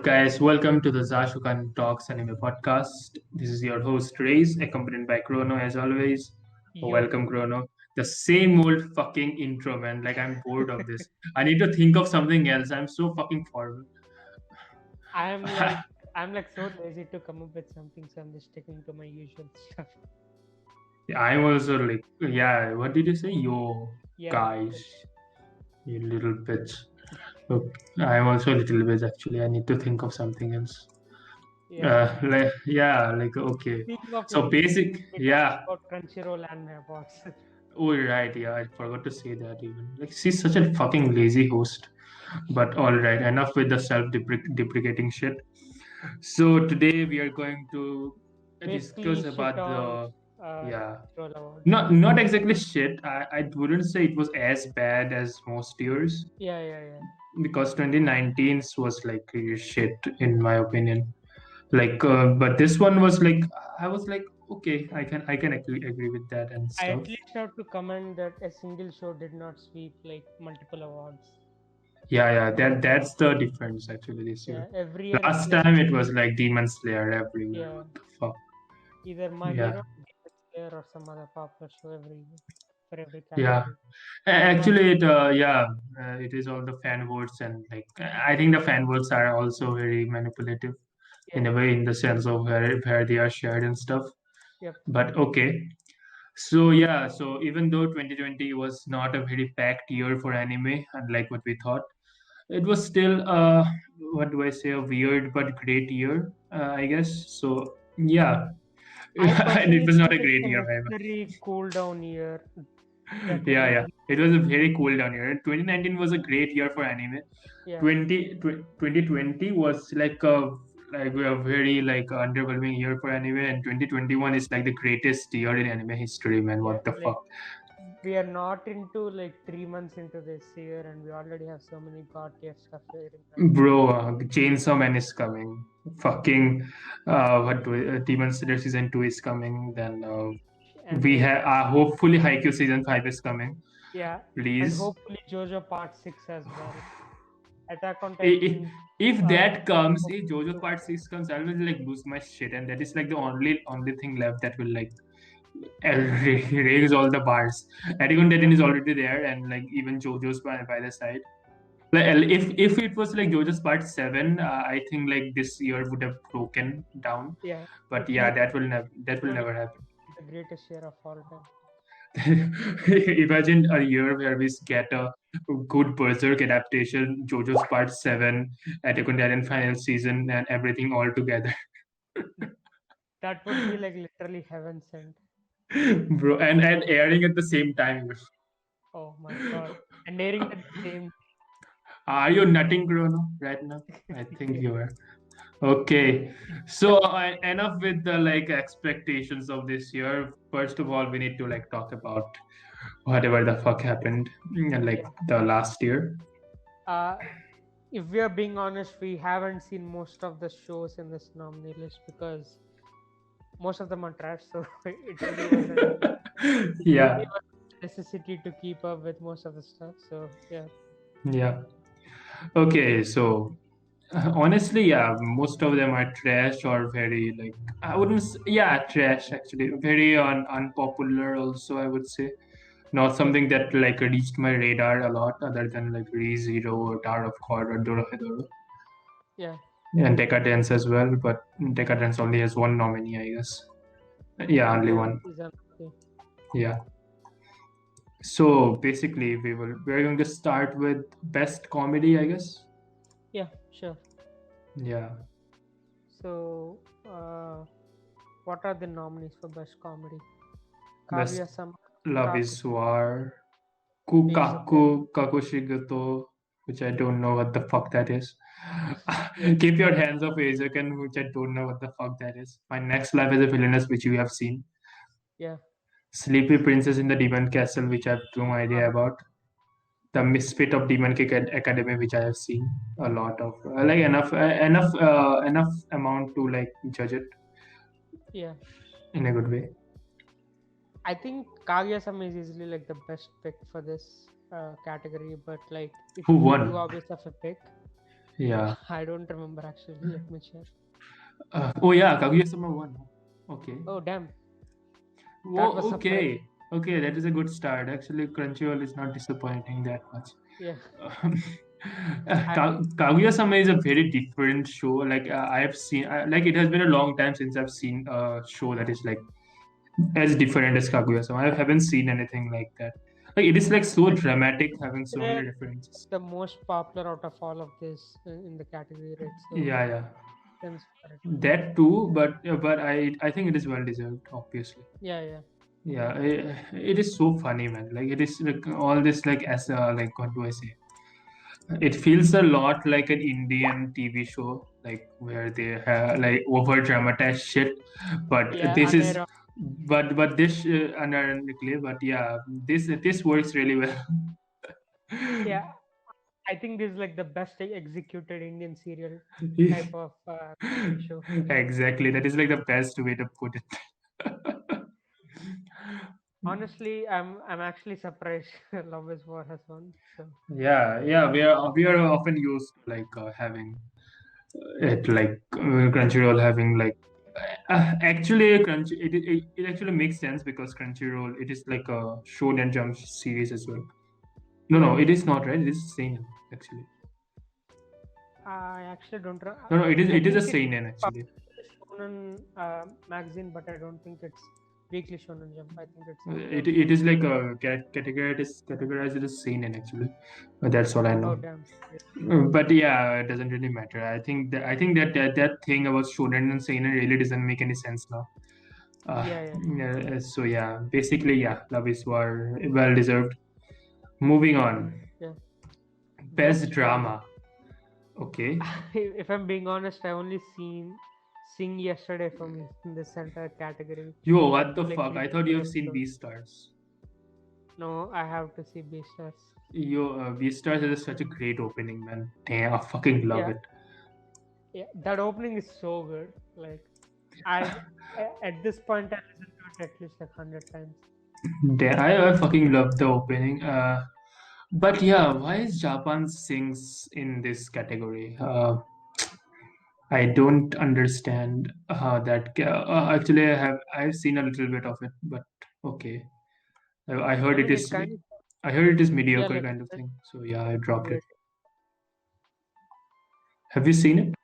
Guys? Welcome to the Zashukan Talks Anime Podcast. This is your host Raze, accompanied by Chrono as always. Yo, Welcome, Chrono. The same old fucking intro, man. Like, I'm bored of this. I need to think of something else. I'm so fucking forward. I'm like I'm like so lazy to come up with something, so I'm just sticking to my usual stuff. I'm also like, yeah, what did you say? Yo, Yeah, guys, you little bitch. Look, I'm also a little bitch actually. I need to think of something else. yeah. Okay. Speaking of So like lazy, basic, we talked yeah. about Crunchyroll and Mailbox. Oh, right. Yeah, I forgot to say that even. Like, she's such a fucking lazy host. But all right, enough with the self-deprecating shit. So today we are going to Basically, discuss shit about on the yeah, Crunchyroll Awards. not exactly shit. I wouldn't say it was as bad as most years Yeah, yeah, yeah. because 2019 was like really shit in my opinion. Like, but this one was like I was like okay, I can agree with that and I stuff. at least have to comment that a single show did not sweep like multiple awards. Yeah, that's the difference actually this year. Yeah, every year it's Last like time it was like Demon Slayer everywhere. yeah, What the fuck? either My Yeah, Hero, Demon Slayer, or some other popular show every for every yeah. category. This one, Actually, it is all the fan votes and like I think the fan votes are also very manipulative in yeah, a way in the sense of where they are shared and stuff. yep. But okay. So yeah, so even though 2020 was not a very packed year for anime, unlike what we thought, it was still what do I say, a weird but great year, I guess. So yeah, I and it personally was not think a it's great a year, however. necessary cool down year that we Yeah, need. it was a very cool down year. 2019 was a great year for anime. Yeah, 2020 was like a very like underwhelming year for anime, and 2021 is like the greatest year in anime history, man. yeah. What the Like fuck? we are not into like 3 months into this year, and we already have so many god tier stuff airing right now. Bro, Chainsaw Man is coming. Fucking, Demon Slayer season 2 is coming. Then And we hope have hopefully Haikyuu season 5 is coming. yeah, and Please. hopefully JoJo Part 6 as well. Attack on I- i- Titan. If that comes, if Hopefully JoJo too. Part 6 comes, I will like lose my shit, and that is like the only thing left that will like raise all the bars. Attack on Titan is already there, and like even JoJo's by the side. Like if it was like JoJo's Part 7, I think like this year would have broken down. Yeah, But it yeah, would that will literally never happen. be the greatest year of all time. Imagine a year where we get a good Berserk adaptation, JoJo's Part 7, Attack on Titan final season, and everything all together. That would be like literally heaven sent. Bro, and airing at the same time. Oh my god. And airing at the same Are you nutting, Chrono, right now? I think yeah. you are. Okay, so enough with the like expectations of this year. First of all, we need to like talk about whatever the fuck happened like Yeah. the last year. Uh, if we are being honest, we haven't seen most of the shows in this nominee list because most of them are trash. So it really Yeah, was a necessity to keep up with most of the stuff. So yeah, yeah. Okay, so honestly, yeah, most of them are trash or very like I wouldn't. Yeah, trash actually. Very unpopular also. I would say not something that like reached my radar a lot, other than like ReZero or Tower of God or Dorohedoro. yeah, And Decadence as well, but Decadence only has one nominee, I guess. Yeah, only yeah. one. Is okay. Yeah. So basically, we're going to start with best comedy, I guess. Yeah, sure. Yeah. So, what are the nominees for best comedy? Best Kaguya Sama, Love Kaku, is War, Aizuken. Kukaku Kakushigoto, which I don't know what the fuck that is. Yeah, Keep your hands off Azakan, which I don't know what the fuck that is. My next life as a villainess, which you have seen. yeah. Sleepy Princess in the Demon Castle, which I have no idea Uh, about. The Misfit of Demon Kick Academy, which I have seen a lot of, like enough amount to like judge it yeah. in a good way. I think Kaguya-sama is easily like the best pick for this category, but like if Who you won? always have a pick, Yeah. I don't remember actually. Let me check. Oh yeah, Kaguya-sama won. Okay. Oh damn, that was Oh, surprising. okay. Okay, that is a good start. Actually, Crunchyroll is not disappointing that much. Yeah, Um, I Kaguya-sama is a very different show. Like I have seen, like it has been a long time since I've seen a show that is like as different as Kaguya-sama. I haven't seen anything like that. Like it is like so I dramatic, having so say many references. the most popular out of all of this in the category, right? So Yeah, yeah, thanks for it. that too. But I think it is well deserved, obviously. Yeah, yeah, Yeah, it is so funny, man. Like it is like all this like as like what do I say? It feels a lot like an Indian TV show, like where they have like over dramatized shit. But yeah. this is, Unironic. but this unironically, but yeah, this works really well. Yeah, I think this is like the best executed Indian serial type of comedy show. Exactly, that is like the best way to put it. Honestly, I'm actually surprised Love is War has won. So Yeah, yeah, we are often used to like having it like Crunchyroll having like actually it actually makes sense because Crunchyroll it is like a Shonen Jump series as well. No, it is not, right? It is seinen actually. I actually don't. No, I it is a think it's seinen actually. Shonen magazine, but I don't think it's Weekly Shonen Jump. I think it's It is like a categorized as seinen actually. That's all I oh know. damn. But yeah, it doesn't really matter. I think that thing about Shonen and seinen really doesn't make any sense now. Yeah, yeah, Yeah, so yeah, basically yeah, Love is War, well deserved. Moving on, yeah. best Best drama. drama. Okay. If I'm being honest, I only seen Sing yesterday for me in this entire category. Yo, what the Like fuck? I literally thought you have seen episode. Beastars. No, I have to see Beastars. Yo, Beastars is such a great opening, man. Damn, I fucking love Yeah, it. yeah. That opening is so good. Like I've at this point I listened to it at least like 100 times. Damn, I fucking love the opening. But yeah, why is Japan sings in this category? I don't understand that. Actually, I've seen a little bit of it, but okay. I I heard it mean, it is kind of I heard it is yeah, mediocre like kind of thing. So yeah, I dropped it. wait, Have you seen it?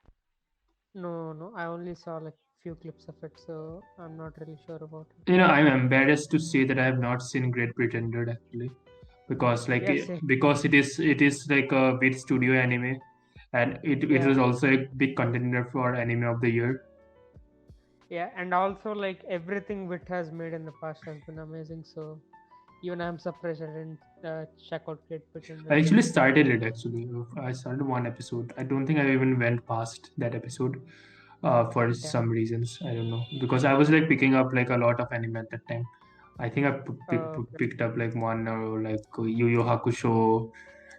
no, I only saw like few clips of it, so I'm not really sure about it. I'm embarrassed to say that I have not seen Great Pretender actually, because like Yeah, same. because it is like a big studio anime, and it Yeah, was also a big contender for anime of the year. yeah, and also like everything Wit has made in the past has been amazing. So even I'm surprised I didn't check out Great Pretender. I actually started it actually. I started one episode. I don't think I even went past that episode. For Damn. some reasons, I don't know, because I was like picking up like a lot of anime at that time. I think I Okay. picked up like one like Yu Yu Hakusho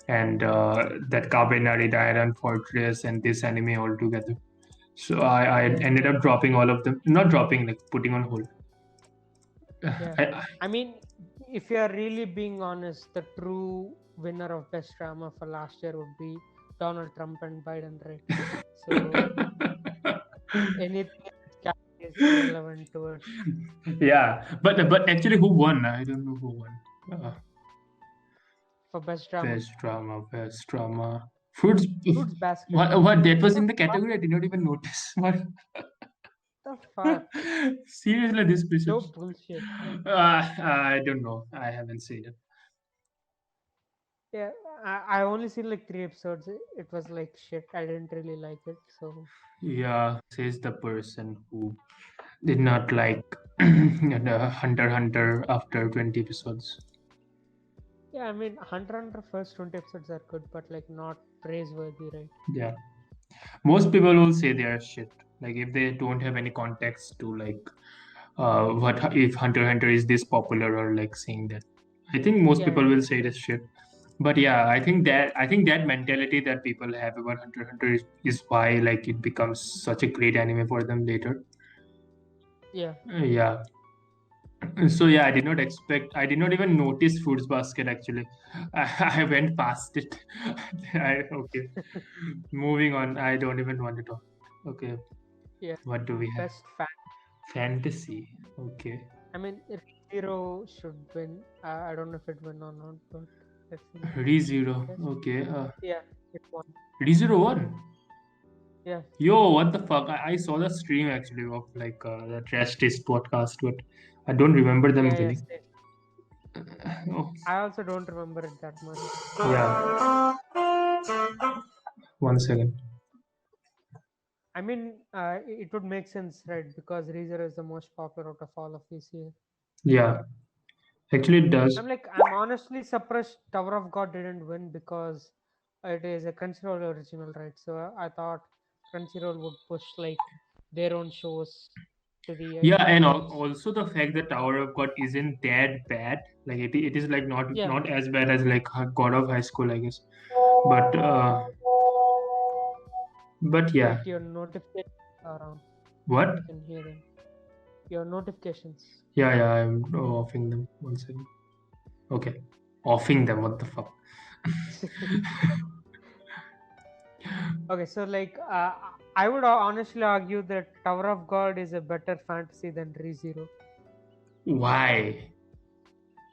and that Kabenari, the Iron Fortress, and this anime all together. So I Yeah, ended up dropping all of them, not dropping, like putting on hold. yeah. I, I mean, if you are really being honest, the true winner of best drama for last year would be Donald Trump and Biden, right? So anything in this category is irrelevant towards yeah, but actually, who won? I don't know who won. Uh, for best drama. best drama. Fruits. Fruits Basket. What that was The in the fuck? category? I did not even notice. What? The fuck? Seriously, this So episode. bullshit. I don't know. I haven't seen it. Yeah, I only seen like 3 episodes. It was like shit. I didn't really like it. So Yeah, says the person who did not like the Hunter x Hunter after 20 episodes. yeah, I mean, Hunter first 20 episodes are good, but like not praiseworthy, right? Yeah, most people will say they are shit. Like if they don't have any context to like what if Hunter x Hunter is this popular or like saying that. I think most Yeah, people yeah, will say it is shit. But yeah, I think that mentality that people have about Hunter x Hunter is why like it becomes such a great anime for them later. yeah. Yeah. So yeah, I did not even notice Fruits Basket actually. I went past it. Okay, moving on. I don't even want to talk. Okay, Yeah, what do we have? best fan. Fantasy. Okay. I mean, Zero should win. I don't know if it win or not, but let's see. ReZero. Yes. Okay. Yeah, it won. ReZero won. Yeah. Yo, what the fuck? I saw the stream actually of like the Trash Taste podcast, but I don't remember them Yeah, yes, winning. yes. Oh, I also don't remember it that much. yeah. One second. I mean, it would make sense, right? Because ReZero is the most popular out of all of these here. Yeah, actually it does. I'm honestly surprised Tower of God didn't win because it is a Crunchyroll original, right? So I thought Crunchyroll would push like their own shows to the Yeah, and audience. also the fact that Tower of God isn't that bad. Like it is like Yeah, not as bad as like God of High School, I guess. But yeah. wait, your notifications are on. What? I can hear them. Your notifications. Yeah, yeah, I'm offing them. One second. Okay. Offing them, what the fuck? Okay, so I would honestly argue that Tower of God is a better fantasy than ReZero Why?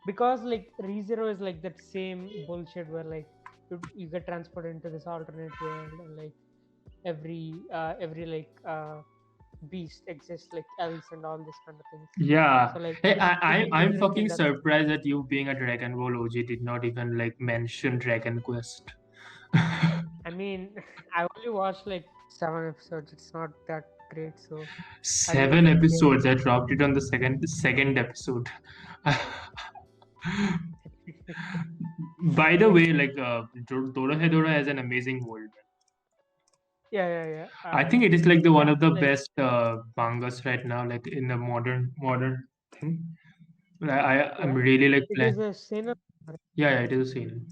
because like ReZero is like that same bullshit where like you get transported into this alternate world and like every beast exists like elves and all this kind of things. Yeah. So like Hey, I'm literally in fucking that. surprised that you being a Dragon Ball OG did not even like mention Dragon Quest. I mean, I only watched like 7 episodes. It's not that great, so I really Seven didn't care. episodes. I dropped it on the second episode. By the Like way, like Dorohedoro has an amazing world. yeah, yeah, yeah. I think it is like the one Yeah, of the like best mangas right now, like in the modern thing. I'm yeah. really like It plan. is a scene. Yeah, yeah, it is a scene.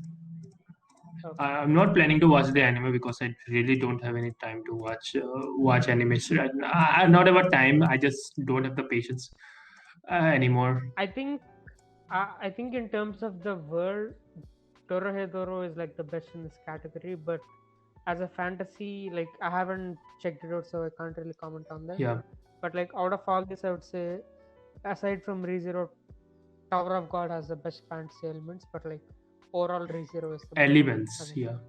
Okay. I'm not planning to watch the anime because I really don't have any time to watch animation right now. Not about time. I just don't have the patience anymore. I think I think in terms of the world, Dorohedoro is like the best in this category. But as a fantasy, like I haven't checked it out, so I can't really comment on that. Yeah, But like out of all this, I would say aside from ReZero, Tower of God has the best fantasy elements. But like overall, ReZero is the better one elements. as a Yeah. fan.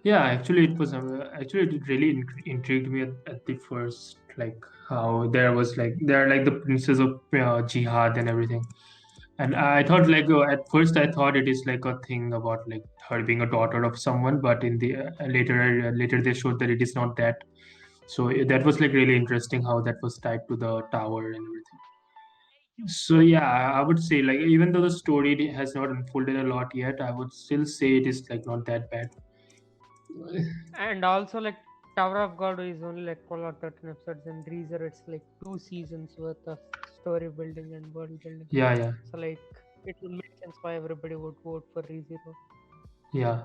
Yeah, actually, it was actually it really intrigued me at the first, like how there was like there are like the princes of jihad and everything, and I thought like at first I thought it is like a thing about like her being a daughter of someone, but in the later they showed that it is not that. So that was like really interesting how that was tied to the tower and everything. So Yeah. yeah, I would say like even though the story has not unfolded a lot yet, I would still say it is like not that bad. And also like Tower of God is only like 12 or 13 episodes, and ReZero it's like 2 seasons worth of story building and world building. Yeah, yeah, So like it would make sense why everybody would vote for ReZero. yeah.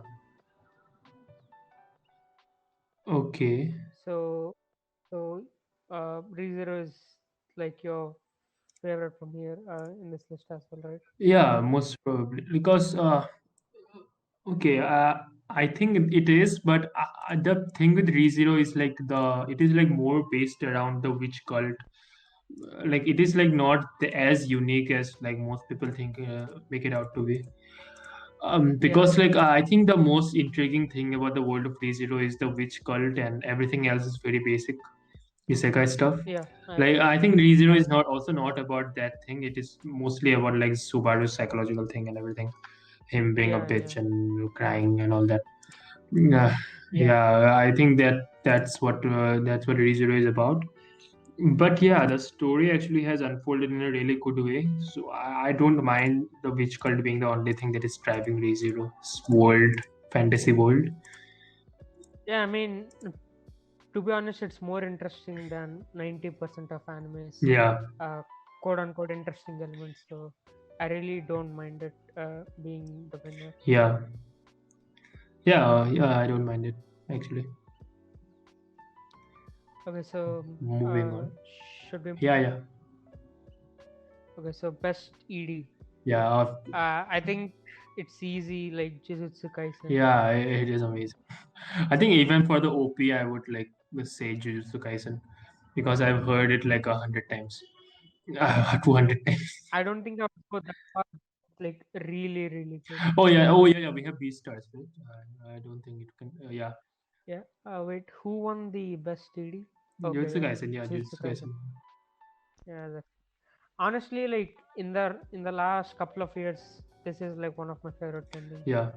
Okay. So ReZero is like your favorite from here in this list as well, right? Yeah, most probably because okay, I think it is, but the thing with ReZero is like it is like more based around the witch cult. Like it is like not as unique as like most people think make it out to be. Yeah, Because like I think the most intriguing thing about the world of ReZero is the witch cult, and everything else is very basic isekai stuff. yeah, I Like agree. I think ReZero is not also not about that thing. It is mostly about like Subaru's psychological thing and everything. Him being a Yeah, yeah, bitch and crying and all that. Yeah, yeah. yeah. I think that's what ReZero is about. But yeah, the story actually has unfolded in a really good way. So I don't mind the witch cult being the only thing that is driving ReZero's world, fantasy world. Yeah, I mean, to be honest, it's more interesting than 90% of animes, Yeah, uh, quote unquote interesting elements. So I really don't mind it being the winner. yeah, yeah. I don't mind it actually. Okay, so Moving on. should we? Yeah, yeah. Okay, so best ED. Yeah, I think it's easy, like Jujutsu Kaisen. yeah, it is amazing. I think even for the OP, I would like say Jujutsu Kaisen because I've heard it like 100 times, 200 times. I don't think I would go that far. Like really, really good. Oh yeah, yeah. We have Beastars, right? I don't think it can. Yeah, Yeah. Wait, who won the best ED? Okay, Jujutsu yeah, Kaisen. Yeah, Jujutsu Jujutsu Kaisen. Kaisen. Yeah, honestly, like in the last couple of years, this is like one of my favorite endings. Yeah,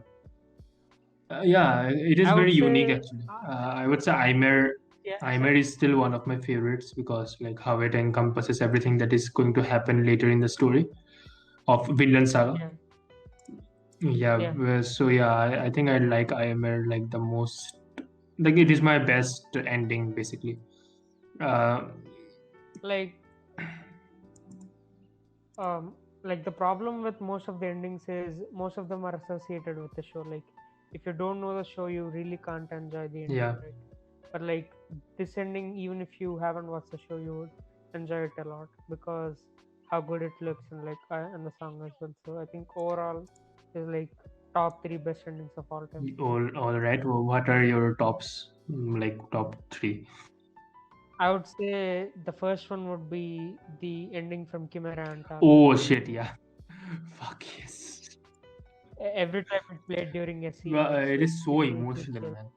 yeah. It is I very would unique say, actually. I would say Aimer. yeah, Aimer is still one of my favorites because like how it encompasses everything that is going to happen later in the story of Vinland Saga. yeah, Yeah, yeah. so yeah, I think I like Aimer like the most. Like it is my best ending basically. Uh, Like, um, like the problem with most of the endings is most of them are associated with the show. Like, if you don't know the show, you really can't enjoy the ending, yeah, right? But like this ending, even if you haven't watched the show, you would enjoy it a lot because how good it looks and the song as well. So I think overall is like top three best endings of all time. all right. Well, what are your tops? Like top three? I would say the first one would be the ending from Chimera Ant arc. Oh shit, yeah. Fuck yes. Every time it played during a scene, Well, it is it so gives me emotional, chills. man.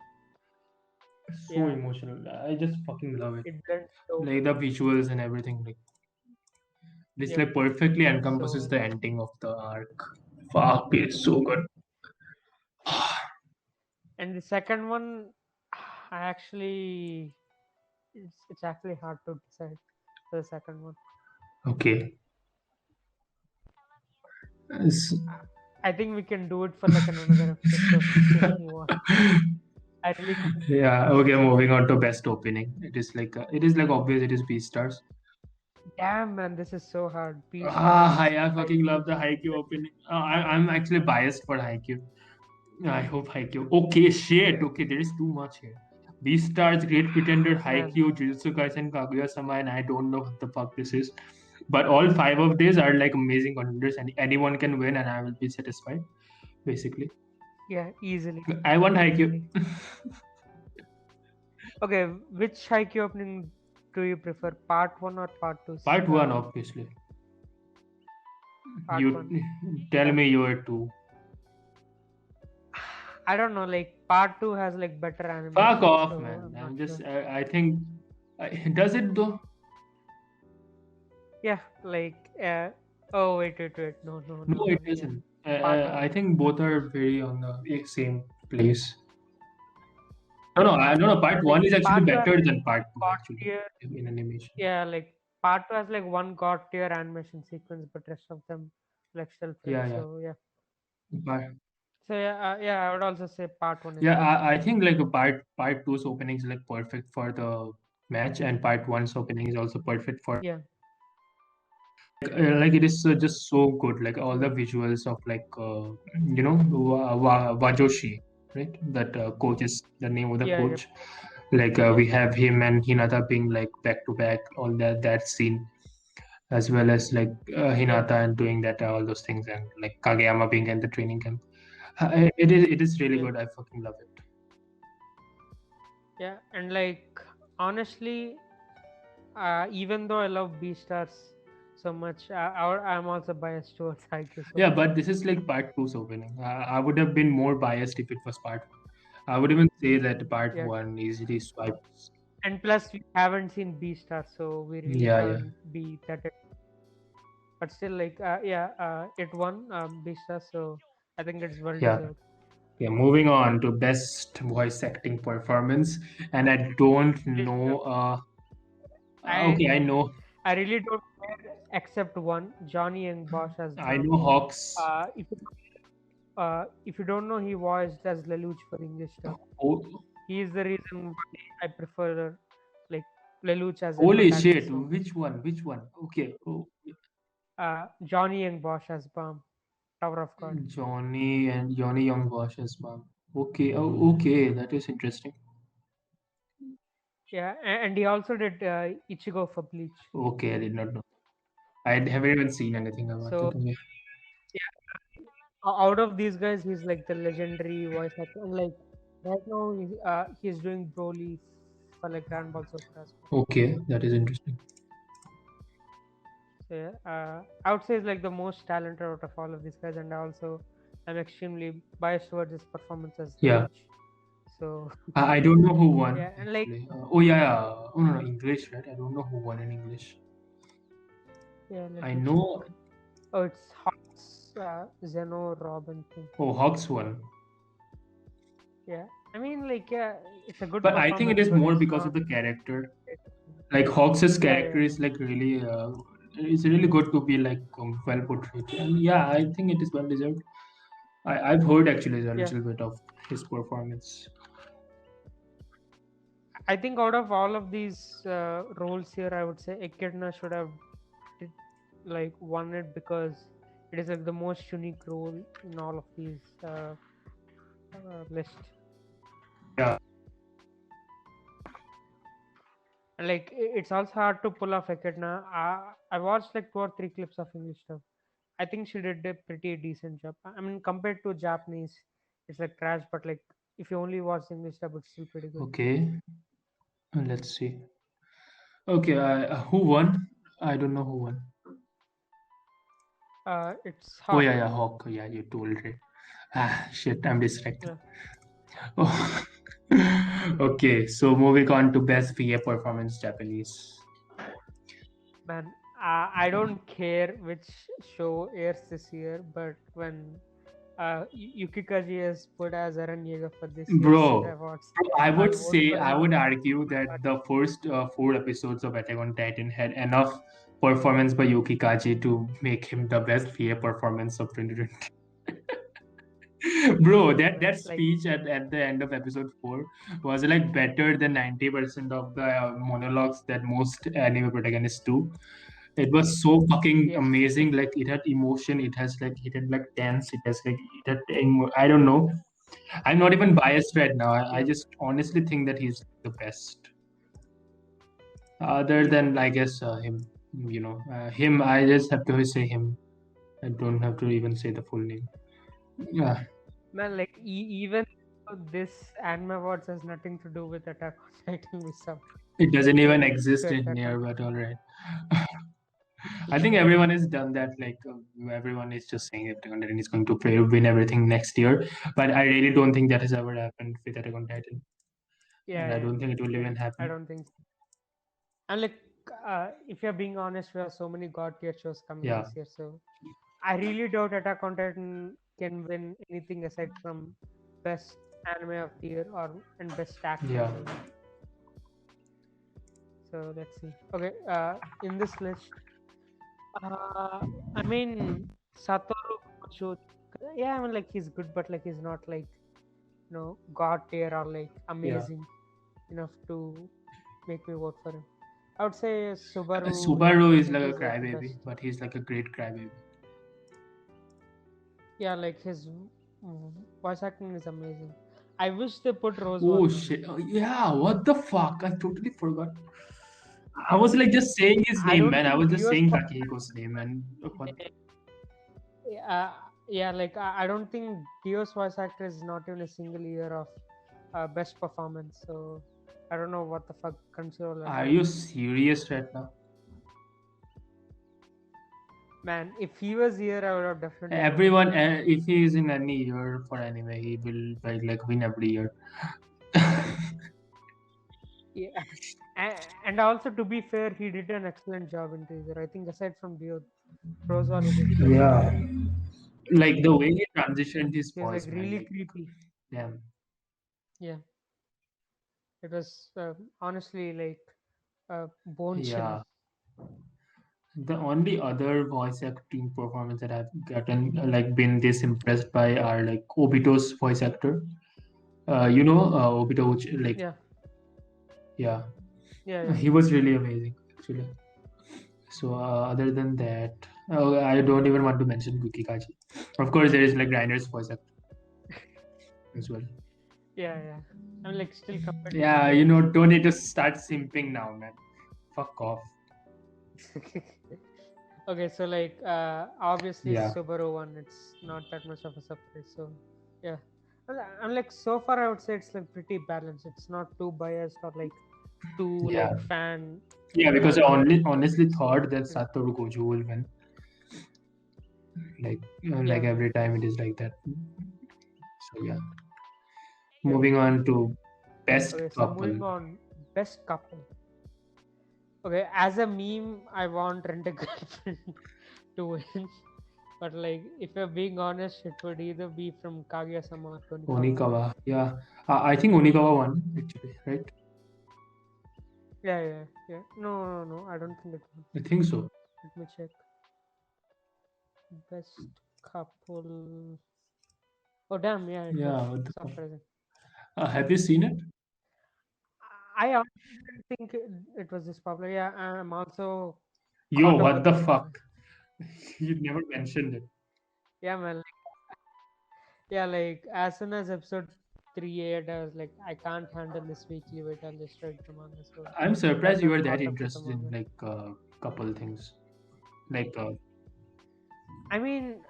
So Yeah, emotional. I just fucking love it. it blends so Like the visuals and everything. Like this, yep. like perfectly encompasses So the ending of the arc. Fuck, it's so good. and the second one, I actually it's actually hard to decide for the second one. Okay. S- I think we can do it for like another episode. So just move on. I really can't Yeah, decide. okay, moving on to best opening. It is like obvious it is Beastars. Damn man, this is so hard. Ah, Beastars, I fucking Haikyuu. love the Haikyuu opening. I'm actually biased for Haikyuu. I hope Haikyuu. Okay, shit. Okay, there is too much here. Beastars, Great Pretender, Man, Haikyuu, Jujutsu Kaisen, Kaguya-sama, and I don't know what the fuck this is. But all five of these are like amazing contenders, and anyone can win, and I will be satisfied. Basically, yeah, easily, I want Haikyuu. easily. Okay, which Haikyuu opening do you prefer? Part one or part two? Part one, obviously. Part You one. tell Yeah. me your two. I don't know. Like part two has like better Fuck animation, off, so man. I'm not I'm sure. just. I think. Does it though? Yeah, like oh wait. No, no, No, no, it no. Yeah, doesn't. part one. I think both are very on the same place. No, no, no, no. Part one Like is actually part two has better than part two, got actually, tier. in animation. Yeah, like part two has like one god tier animation sequence, but rest of them like still frame. Yeah, yeah. So yeah. Part, So yeah, yeah. I would also say part one is yeah, better. I think like a part two's opening is like perfect for the match, and part one's opening is also perfect for Yeah, like it is just so good. Like all the visuals of like Wajoshi, right? That coach is the name of the yeah, yeah, coach. Like we have him and Hinata being like back to back, all that scene, as well as like yeah, Hinata and doing that all those things, and like Kageyama being in the training camp. It is really yeah, good. I fucking love it. yeah. And like honestly, even though I love Beastars so much, I'm also biased towards Haikyuu's Yeah, opening. but this is like part two's opening. I would have been more biased if it was part one. I would even say that part Yeah, one easily swipes. and plus we haven't seen Beastars, so we really Yeah, yeah, can't be that. But still, like yeah, it won Beastars, so I think it's well yeah. deserved. Okay, moving on to best voice acting performance, and I don't Which know. I Okay, I know. I really don't care except one, Johnny and Bosch as I Bam. know Hawks. If you don't know, he voiced as Lelouch for English dub. Oh, He is the reason why I prefer like Lelouch as an holy antagonist shit! so much. Which one? Which one? Okay. Oh, Johnny and Bosch as Bam, Tower of God. Johnny Young Bosch's mom. Okay. Oh, okay. That is interesting. Yeah, and he also did Ichigo for Bleach. Okay, I did not know. I haven't even seen anything about it. So Okay. yeah, out of these guys, he's like the legendary voice actor. And like right now, he's doing Broly for like Grand Ball Super as well. Okay, that is interesting. So yeah, I would say he's like the most talented out of all of these guys, and also I'm extremely biased towards his performance as the Yeah, Bleach. So I don't know who won yeah, and like actually. Oh yeah, yeah. Oh no, no, English, right? I don't know who won in English. yeah, I let me check. know. Oh, it's Hawks, Zeno Robinson. Oh, Hawks won, Yeah, I mean like yeah, it's a good but I think it performance, is but more it's because not. of the character. Like Hawks's Yeah, character yeah, is like really, it's really good to be like well portrayed. And yeah, I think it is well deserved. I've heard actually a yeah. little bit of his performance. I think out of all of these roles here, I would say Echidna should have did, like won it because it is like the most unique role in all of these list. Yeah, And like it's also hard to pull off Echidna. I watched like 2 or 3 clips of English stuff. I think she did a pretty decent job. I mean, compared to Japanese, it's like trash. But like if you only watch English stuff, it's still pretty good. okay. Let's see. Okay, who won? I don't know who won. It's Oh yeah, Hawk. yeah, Hawk. Yeah, you told it. Ah, shit, I'm distracted. Yeah, Oh. Okay, so moving on to best VA performance Japanese. man. I don't care which show airs this year, but when Yukikaji is put as Eren Yeager for this year's Bro, awards, I I'll would vote say, for I him. would argue that the first 4 episodes of Attack on Titan had enough performance by Yuki Kaji to make him the best VA performance of 2020. Bro, Yeah, that man. Like speech at the end of episode 4 was like better than 90% of the monologues that most anime protagonists do. It was so fucking yeah, amazing. Like it had emotion, it had like tense, it has like it had I don't know. I'm not even biased right now. I yeah, just honestly think that he's the best. Other yeah, than I guess him, him. I just have to say him. I don't have to even say the full name. Yeah, man. Like even though this anime awards has nothing to do with Attack on Titan, we sub it doesn't even to exist in Attack on here, Titan. but all right. I think everyone has done that. Like everyone is just saying Attack on Titan is going to win everything next year, but I really don't think that has ever happened with Attack on Titan, Yeah, and I yeah, don't think it will yeah. even I happen. don't think so. And like, if you're being honest, we have so many god tier shows coming Yeah, this year, so I really doubt Attack on Titan can win anything aside from best anime of the year or and best action yeah. maybe. So let's see. Okay, in this list, I mean Satoru Gojo. Yeah, I mean like he's good, but like he's not like god tier or like Yeah. amazing enough to make me vote for him. I would say Subaru Subaru is Yamakita. like a He's like the best. crybaby, but he's like a great crybaby. Yeah, like his voice acting is amazing. I wish they put Oh Rosewater. shit! Oh, yeah, what the fuck? I totally forgot. I was like just saying his I name, don't man. I think was just Dio's saying Takehiko's name, and what? yeah, like I don't think Dio's voice actor is not even a single year of best performance. So I don't know what the fuck Crunchyroll are Are doing. you serious right now? Man, if he was here, I would have definitely voted Everyone, for him. if he is in any year for anime, he will like win every year. Yeah, and also to be fair, he did an excellent job in teaser. I think aside from Dio, Rosewater did best. Yeah, like the way he transitioned his He was like voice, man. really Like, creepy. damn. Yeah, it was honestly like bone chilling. Yeah. The only other voice acting performance that I've gotten like been this impressed by are like Obito's voice actor. Obito, which like Yeah, yeah, yeah, yeah. he was really amazing actually. So other than that, I don't even want to mention Guki Kaji. Of course, there is like Reiner's voice actor as well. Yeah, yeah. I'm like still compared to Yeah, Dio. don't need to start simping now, man. Fuck off. Okay, so like obviously Yeah, Subaru one, it's not that much of a surprise. So yeah, and like so far I would say it's like pretty balanced. It's not too biased or like too yeah, like fan yeah. Because I only oriented. honestly thought that Yeah, Satoru Gojo will win. Like, like yeah. every time it is like that. So yeah. Moving on to best Okay, so couple. moving on, best couple. Okay, as a meme, I want Rent a Girlfriend to win. But like, if you're being honest, it would either be from Kaguya-sama or Tonikawa. Onikawa. Yeah. I think Onikawa won actually, right? Yeah, yeah, yeah. No, no, no. I don't think it was. I think so. Let me check. Best couple. Oh, damn. Yeah, it was. Yeah. What the fuck? Surprising. Have you seen it? I honestly didn't think it was this popular. Yeah, I'm also Yo, caught up what with the the anime. fuck? You never mentioned it. Yeah, man. Yeah, like as soon as episode 3 aired, I was like, I can't handle this weekly wait. I'll just read the manga. So I'm I surprised you got were that caught up with the interested in manga. like couple things. Like I mean,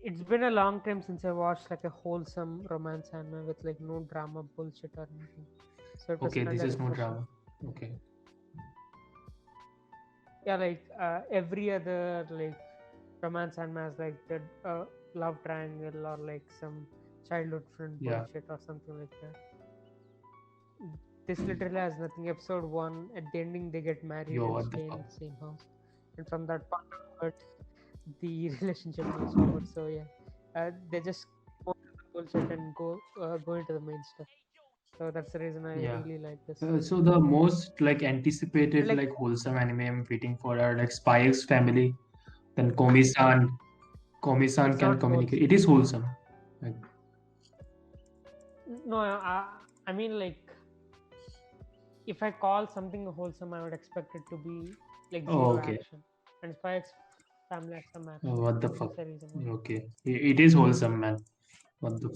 it's been a long time since I watched like a wholesome romance anime with like no drama bullshit or anything. So it was okay, kind this of is no refreshing. drama. Okay. Yeah, like every other like romance anime has like the love triangle or like some childhood friend Yeah. bullshit or something like that. This literally has nothing. Episode one, at the ending, they get married Yo, and what the stay in fuck? the same house, and from that point onward, the relationship moves forward. So yeah, they just go into the bullshit and go into the main stuff. So that's the reason I Yeah. really like this. So the most like And anticipated like, like wholesome anime I'm waiting for are like Spy X Family, then Komi-san. Komi-san it's can not communicate. wholesome. It is wholesome. Like, No, I mean like, if I call something wholesome, I would expect it to be like oh, zero okay. action. And Spy X Family has some Oh, action, what the so fuck? that's the reason why. Okay. It is wholesome, man. What the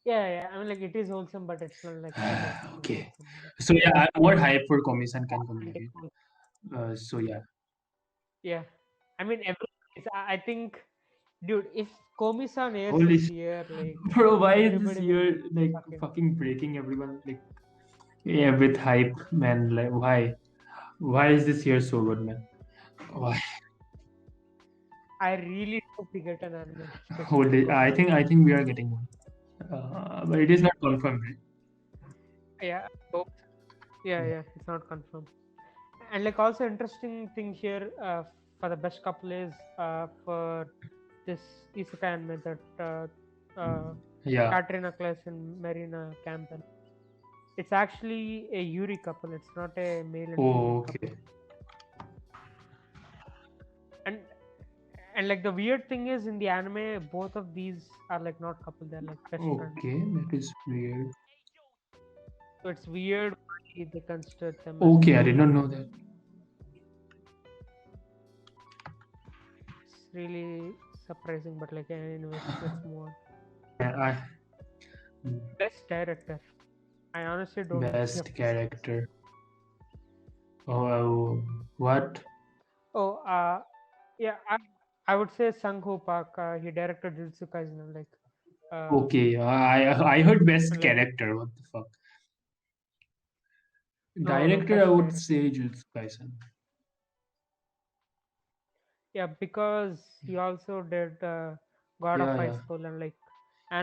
Yeah, yeah. I mean, like it is wholesome, but it's not like super fuck? fucking Okay. wholesome. Like, So yeah, I'm more hyped for Komi-san can authentic communicate. wholesome. So yeah. Yeah, I mean, I think, dude, if Komi-san airs Holy this shit. year, like Bro, why is this everybody will year be like fucking. fucking breaking everyone? Like, yeah, with hype, man. Like, why? Why is this year so good, man? Why? I really hope we get an anime adaptation of Holy, Komi-san. I think we are getting one. But it is not confirmed, right? Yeah, I hope. Yeah, yeah, it's not confirmed. And like also interesting thing here for the best couple is for this isekai anime that Yeah. Katrina Kless and Marina Campbell. It's actually a Yuri couple. It's not a male and female Oh, couple. okay. And and like the weird thing is in the anime, both of these are like not couple. They're like best friends. Okay, that is weird. So it's weird why they consider them as Okay, I a did not couple. know that. It's really surprising. But like anyways, let's move on. I Best director. I honestly don't know any of best these guys. character. Oh, what? Oh, yeah, I would say Sang Ho Park. He directed Jujutsu Kaisen. Like, uh, Okay, I heard best and like character. What the fuck? no, no, Director, I best would director. say Jujutsu Kaisen. Yeah, because he also did God of Yeah, High yeah, School and like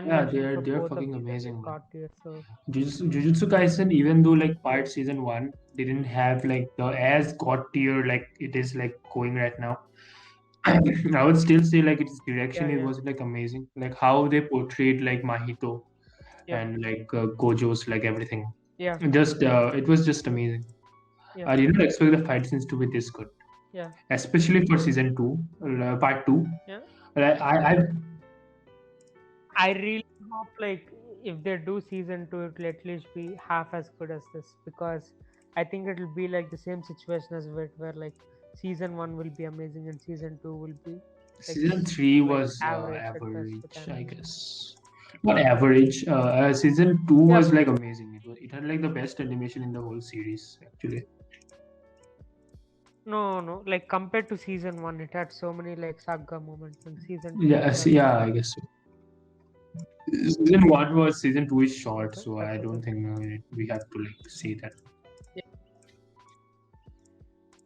yeah. animation They're for they're both of fucking these are like amazing, man. god tier. So Jujutsu Kaisen, even though like part season one didn't have like the as god tier like it is like going right now, I would still say like its yeah, direction it yeah, was like amazing. Like how they portrayed like Mahito yeah, and like Gojo's like everything. yeah, Just it was just amazing. yeah, I didn't expect the fight scenes to be this good, yeah, especially for season two, part two. yeah. I I really hope like if they do season two, it will at least be half as good as this because I think it will be like the same situation as Wit, where like season one will be amazing and season two will be like season three like was average at best with average, I animation. guess. Not average. Season two Yeah, was like amazing. It had like the best animation in the whole series, actually. No. Like compared to season one, it had so many like saga moments, and season two it Yes, has yeah, like I guess so. Season two is short, okay, so that's I a don't good. think we have to like say that. Yeah,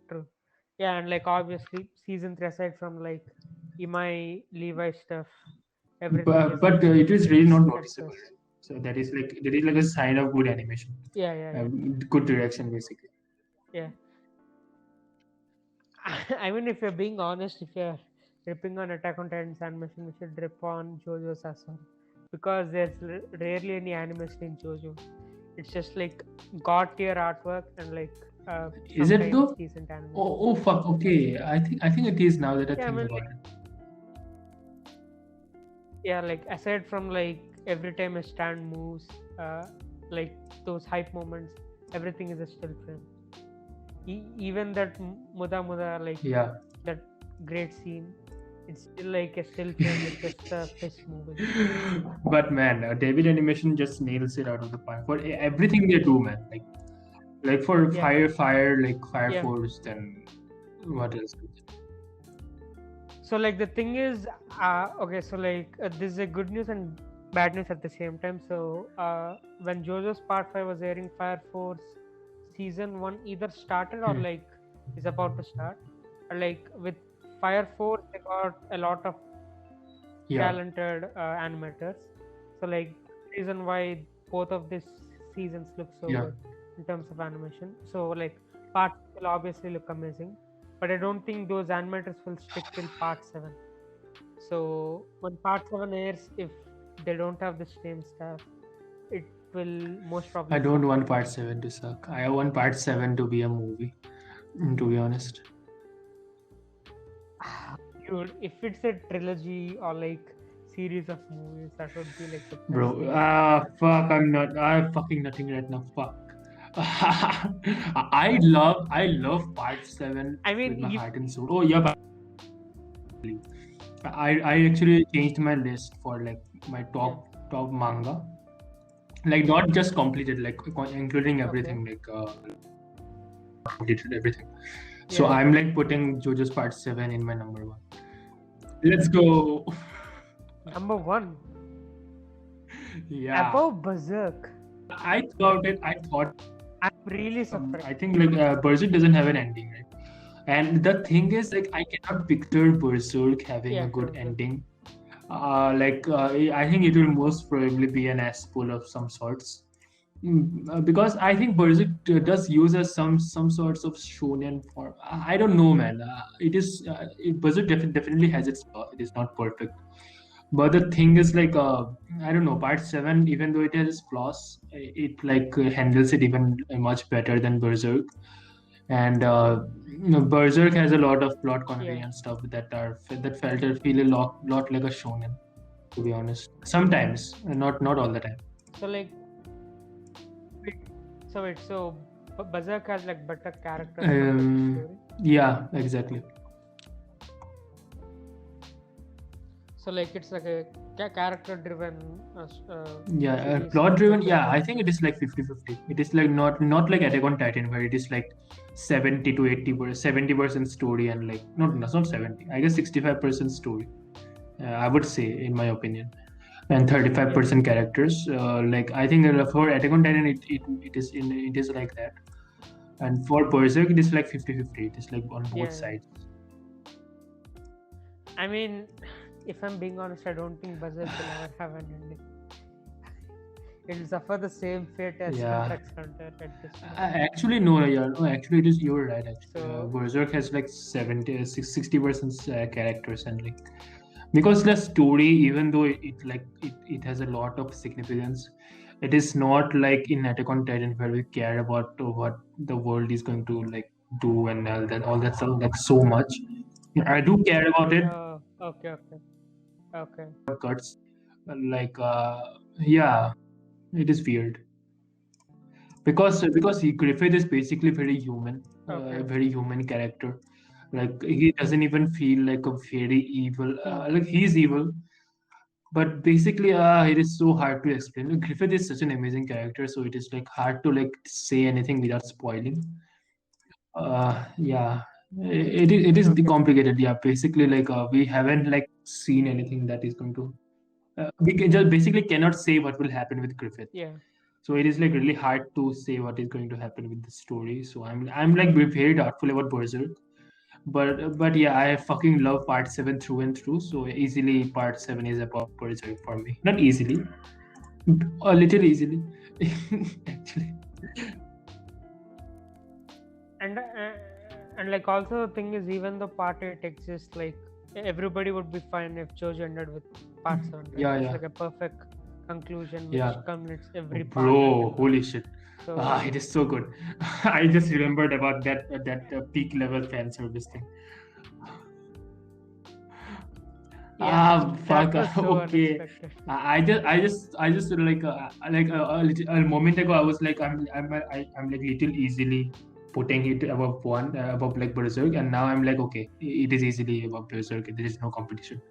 true. Yeah, and like obviously season three, aside from like Imai Levi stuff, everything is like But it still is really feels not at noticeable, first. right? So that is like a sign of good animation, Yeah. good direction, basically. Yeah. I mean, if you're being honest, if you're ripping on Attack on Titan's animation, we should rip on JoJo's as well. Because there's rarely any animation in JoJo. It's just like god tier artwork and like Is it sometimes though? decent animation. Oh fuck. Okay, I think it is now that I Yeah, I think mean, about like, it. yeah, like aside from like every time a stand moves, like those hype moments, everything is a still frame. Even that Muda Muda, like Yeah. that great scene, it's still like a still frame with just the fist moving. But man, David Animation just nails it out of the park for everything they do, man. Like for Yeah, like Fire yeah. Force, then what else? So like the thing is, okay, so like this is a good news and bad news at the same time. So when JoJo's Part 5 was airing, Fire Force season 1 either started or Hmm. like is about to start. Like with Fire Force, they got a lot of Yeah, talented animators. So like reason why both of these seasons look so yeah. good in terms of animation. So like part will obviously look amazing, but I don't think those animators will stick till part 7. So when part 7 airs, if they don't have the same staff, it will most I probably don't suck. want Part Seven to suck. I want Part Seven to be a movie. To be honest, Dude, if it's a trilogy or like series of movies, that would be like the best bro. thing. Fuck. I'm fucking nothing right now. Fuck. I love Part Seven I mean, with my you, heart and soul. Oh yeah, I actually changed my list for like my yeah, top manga. Like not just completed, like including okay, everything, like completed everything. So yeah. I'm like putting JoJo's Part Seven in my number one. Let's go. Number one, Yeah, above Berserk. I thought it. I thought. I'm really surprised. I think like Berserk doesn't have an ending, right? And the thing is, like, I cannot picture Berserk having a Yeah, good true. ending. I think it will most probably be an S-pull of some sorts. Because I think Berserk does use as some sorts of shonen form. I don't know, man. Berserk definitely has its flaw. It is not perfect. But the thing is, like, I don't know. Part Seven, even though it has its flaws, it like handles it even much better than Berserk. And Berserk has a lot of plot Yeah. conveyance stuff that feel a lot like a shonen. To be honest, sometimes, not all the time. So like, wait, so Berserk has like better characters compared to story. Yeah, exactly. So like it's like a character driven Yeah, series plot driven. compared to Yeah, I Attack on think it Titan. is like 50-50. It is like not like Attack on Titan, where it is like 70 to 80%, 70% story and like not 70. I guess 65% story. I would say, in my opinion, and Yeah. 35% characters. Like I think for Attack on Titan, it is like that, and for Berserk, it is like 50-50. It is like on both Yeah. sides. I mean, if I'm being honest, I don't think Berserk will ever have an ending. It'll suffer the same fate as Yeah. Hunter x Hunter at this point. Actually, no, yeah, no, actually, it is you're right. Actually, So Berserk has like 60% characters and like because the story, even though it has a lot of significance, it is not like in Attack on Titan where we care about what the world is going to like do and all that stuff like so much. I do care about it, okay, okay, cuts like yeah, it is weird because Griffith is basically okay. very human character. Like he doesn't even feel like a very evil. Like he's evil, but basically, it is so hard to explain. Like, Griffith is such an amazing character, so it is like hard to like say anything without spoiling. Yeah. It is the Okay. complicated. Yeah, basically, like we haven't like seen anything that is going to. We can just basically cannot say what will happen with Griffith. Yeah. So it is like really hard to say what is going to happen with the story. So I'm like very doubtful about Berserk. But yeah, I fucking love part seven through and through. So easily part seven is about Berserk for me. Not easily, a little easily, actually. And like also the thing is, even though part 8 exists, like everybody would be fine if Jojo ended with part 7, right? Yeah, It's yeah, like a perfect conclusion which yeah. culminates every part Bro, until now. holy shit. Ah, it So is so good. I just remembered about that peak level fan service thing. yeah, that Fuck. was so Okay. unexpected. I just like a moment ago I was like I'm like little easily putting it above one above like Berserk, and now I'm like okay, it is easily above Berserk. There is no competition.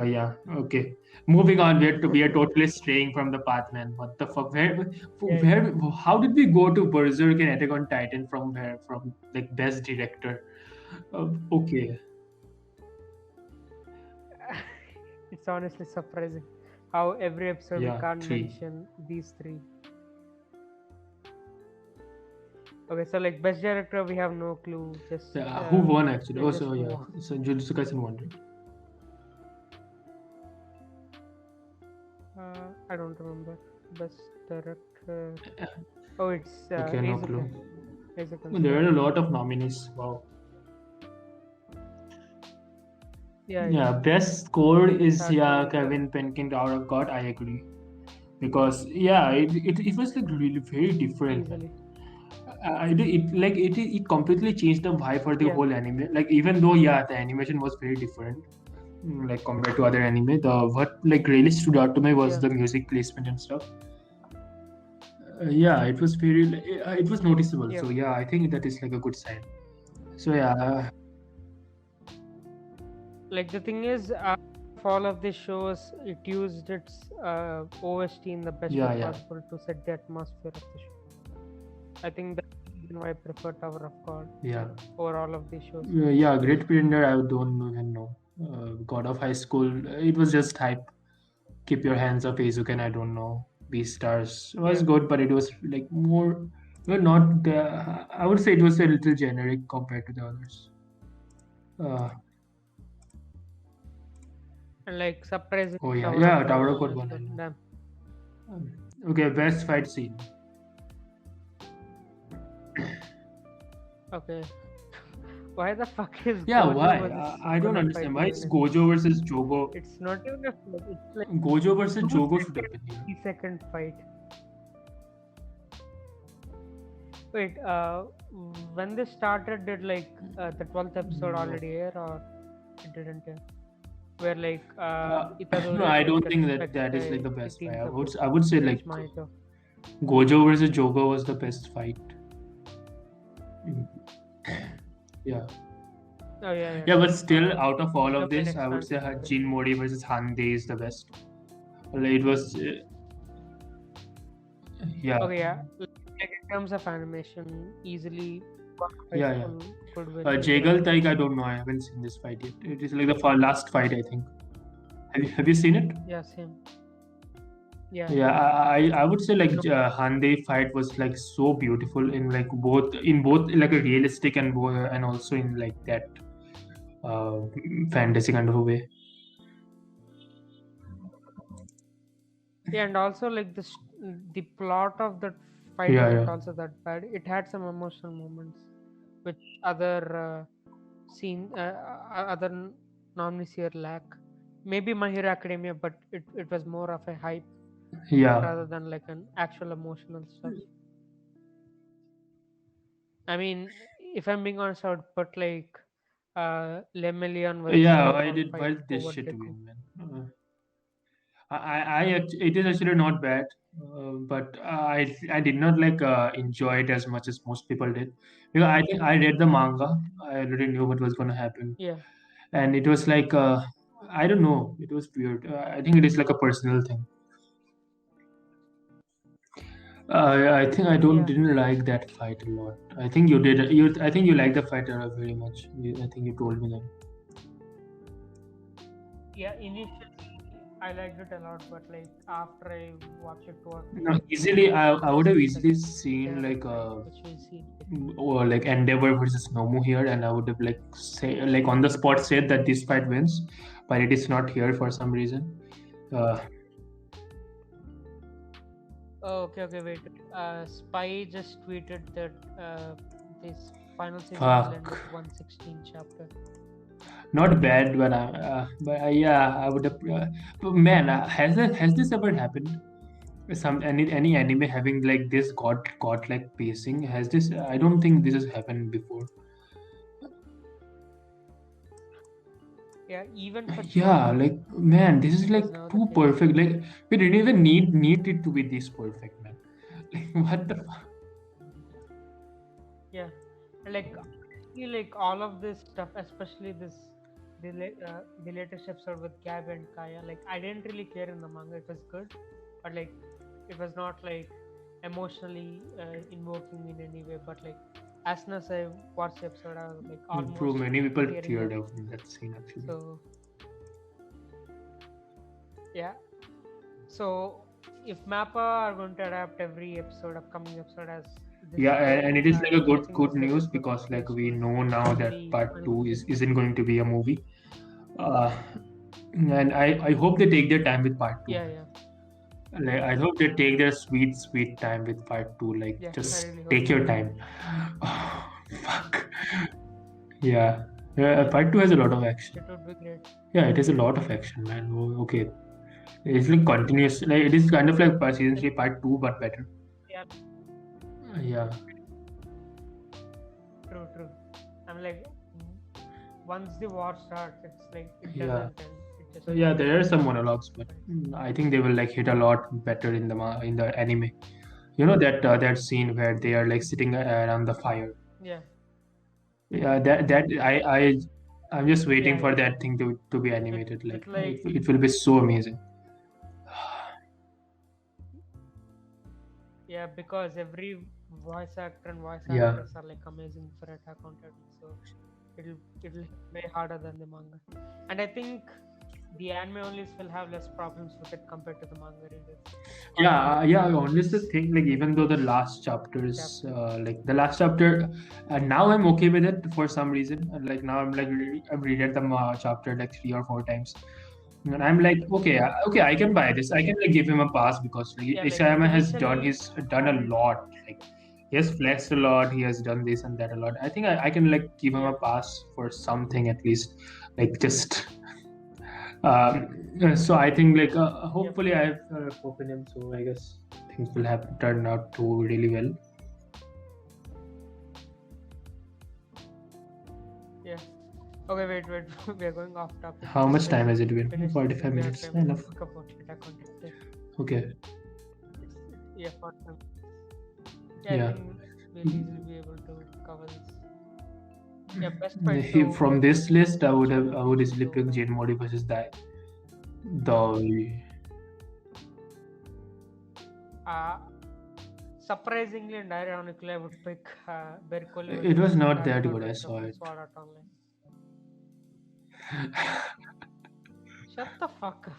Yeah. Okay. Moving on. We are totally straying from the path, man. What the fuck? Yeah, Where? How did we go to Berserk and Attack on Titan from where? From like best director. Okay. yeah. It's honestly surprising how every episode we Yeah. can't Three. mention these three. Okay, so like best director, we have no clue. Just Who won actually? yeah, Oh, just so move yeah. on. So Jujutsu Kaisen won, right? I don't remember best director. Oh, it's Okay, no clue. Eizouken. Eizouken There are a Sasaki. lot of nominees. Wow. Yeah, Yeah, yeah. best score is yeah Sasaki. Kevin Penkin Tower of God. I agree because yeah it was like really very different, man. Easily. It completely changed the vibe for the Yeah, whole anime. Like even though yeah the animation was very different, like compared to other anime, the what like really stood out to me was yeah, the music placement and stuff. Yeah, it was very it was noticeable. yeah. So yeah, I think that is like a good sign. So yeah, Like the thing is, for all of these shows, it used its OST in the best way yeah, yeah, possible to set the atmosphere of the show. I think that's the reason why I prefer Tower of God yeah. over all of these shows. Yeah, Great Pretender, I don't even know. God of High School, it was just hype. Keep Your Hands Off Azuken, I don't know. Beastars was Yeah, good, but it was like more, well, not, I would say it was a little generic compared to the others. Uh, and like surprising oh, yeah, Tower of yeah, God Tower of won God as one, I well. know. Damn. Um, okay, best fight scene. Okay. Why the fuck is Yeah, Gojo why? versus I don't Sukuna fight understand. Why even is in this? Gojo versus Jogo? It's not even a fight. It's like Gojo versus 2 Jogo should have second, been here. 3 second fight. Wait, when this started, did like the 12th episode No. already air or it didn't air? Where like No, Itadori I fight don't gets think that is like specified the best fight. 18th episode. I would say like Just Mahito. Gojo versus Jogo was the best fight. Mm. Yeah, Oh yeah, yeah. yeah, but still, Uh, out of all the of main this, I would say expansion was Jin Mori versus Hande is the best. Like, it was, yeah, okay. Yeah, like in terms of animation, easily Gon of High yeah, yeah. School could win easily. Jagal Taik, I don't know. I haven't seen this fight yet. It is like the last fight, I think. Have you seen it? Yeah, same. Yeah, Yeah, I would say like Hande fight was like so beautiful in both like a realistic and also in like that uh, fantasy kind of a way. yeah, and also like the plot of that fight Yeah, isn't yeah, also that bad. It had some emotional moments, which other other nominees here lack. Maybe My Hero Academia, but it was more of a hype yeah, rather than like an actual emotional stuff. I mean, if I'm being honest, I would put like Lemillion versus yeah. Saruman Why fight did this over shit Deku. win, man? It is actually not bad, but I did not like enjoy it as much as most people did because I think I read the manga. I already knew what was going to happen, Yeah, and it was like I don't know. It was weird. I think it is like a personal thing. I think I don't Yeah, didn't like that fight a lot. I think you did. I think you liked the fight very much. I think you told me that. yeah. Initially, I liked it a lot, but like after I watched it two or three No, times, easily. I I would just have felt easily there seen the like fight which we see. or like Endeavor versus Nomu here, and I would have like say like on the spot said that this fight wins, but it is not here for some reason. Uh, Oh, okay, okay, wait. Spy just tweeted that this final season will end with fuck. 116 chapter. Not bad, but yeah, I would have. Man, has this ever happened? Some any anime having like this god like pacing? Has this? I don't think this has happened before. Yeah, even for Yeah, Jojo, like man, this is it is like now the too case. perfect. Like we didn't even need it to be this perfect, man. Like what the fuck? Yeah, and like honestly, like all of this stuff, especially the latest episode with Gab and Kaya. Like I didn't really care in the manga; it was good, but like it was not like emotionally invoking in any way. But like as soon as I watched the episode, I was like Bro, almost many people tearing teared up. up in that scene actually. So yeah, so if Mappa are going to adapt every episode, upcoming episode as this Yeah, and way, it is like a I think good this is a news good because like place we to end know now that the part final two season. isn't going to be a movie. Uh, and I hope they take their time with part two. Yeah, yeah, Like I hope they take their sweet time with part two. Like yeah. I just really hope take so your too. time. Oh, fuck. Yeah. Part two has a lot of action. It would be great. Yeah, it has a lot of action, man. Oh, okay. It's like continuous. Like it is kind of like season Like, three part two, but better. yeah, Yeah. true, true. I'm like, once the war starts, it's like it Yeah. doesn't end. It just So yeah, goes there are some on monologues, but fights. I think they will like hit a lot better in in the anime. You know that scene where they are like sitting around the fire. Yeah, Yeah, that I'm just waiting yeah, for yeah. that thing to be It animated. it Like like it will be so amazing. yeah, because every voice actor and voice Yeah, actress are like amazing for Attack on Titan. So it'll hit way harder than the manga. And I think the anime only will have less problems with it compared to the manga readers or the yeah, manga yeah. readers Honestly, this think like even though the last chapters, chapter. like the last chapter, now I'm okay with it for some reason. Like now I'm like I've read the chapter like 3 or 4 times. And I'm like, okay, okay, I can buy this. I can like give him a pass because like, Yeah, like Ishayama has done initially he's done a I lot. Like he has flexed a lot. He has done this and that a lot. I think I can like give him yeah, a pass for something at least. Like just. So I think like yep, hopefully I have hope in him. So I guess things will have turned out to really well. yeah. Okay, wait. We are going off topic. How Just much time like has it been? finish this 45 and we have minutes. time to Enough. talk about Attack on Titan. Okay. It's, yeah, for time. Yeah, I Yeah. think we'll easily be able to cover this. Yeah, best fight to From this list, achieve I would easily to pick Jane Modi versus Dai. The uh, surprisingly and ironically, I would pick Berkoli it was versus not that good. I Sarutobi saw from it. Sword Art Online. Shut the fuck up.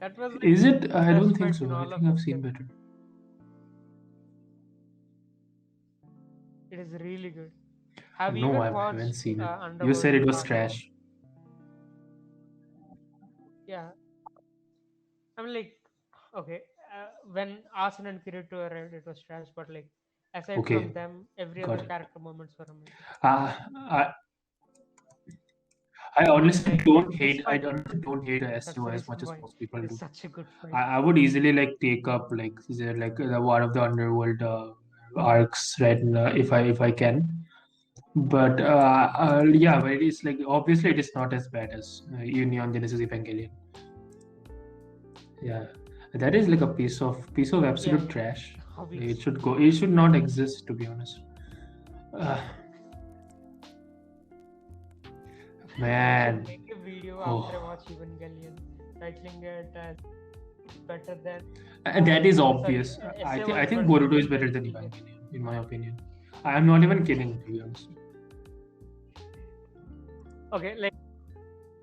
That was like Is it? I best don't think fight in so. I all think of I've seen Tokyo. better. It is really good. Have you No, even I haven't watched seen it. You said Underworld it was Part 1? trash. Yeah, I'm like, okay, when Asen and Kirito arrived, it was trash, but like, aside from Okay, them, every other got it. character moments were amazing. Uh, I, I And honestly like, don't this hate. I fight, don't hate that's SEO the as reason much as why most people it is do. such a good fight. I would easily like take up like is there like the one of the underworld arcs right now, if I can. But yeah, but it is like obviously it is not as bad as Neon Genesis Evangelion. Yeah, that is like a piece of Yeah, absolute yeah, trash. It obviously. should go. It should not exist, to be honest. Uh, I should man, make a video after I oh. watch Evangelion, titling it as it's better than That is Sorry, obvious. SAO I is think much Boruto is better better than than Shingeki. Evangelion, in my opinion. I am not even kidding, to be honest. Okay, like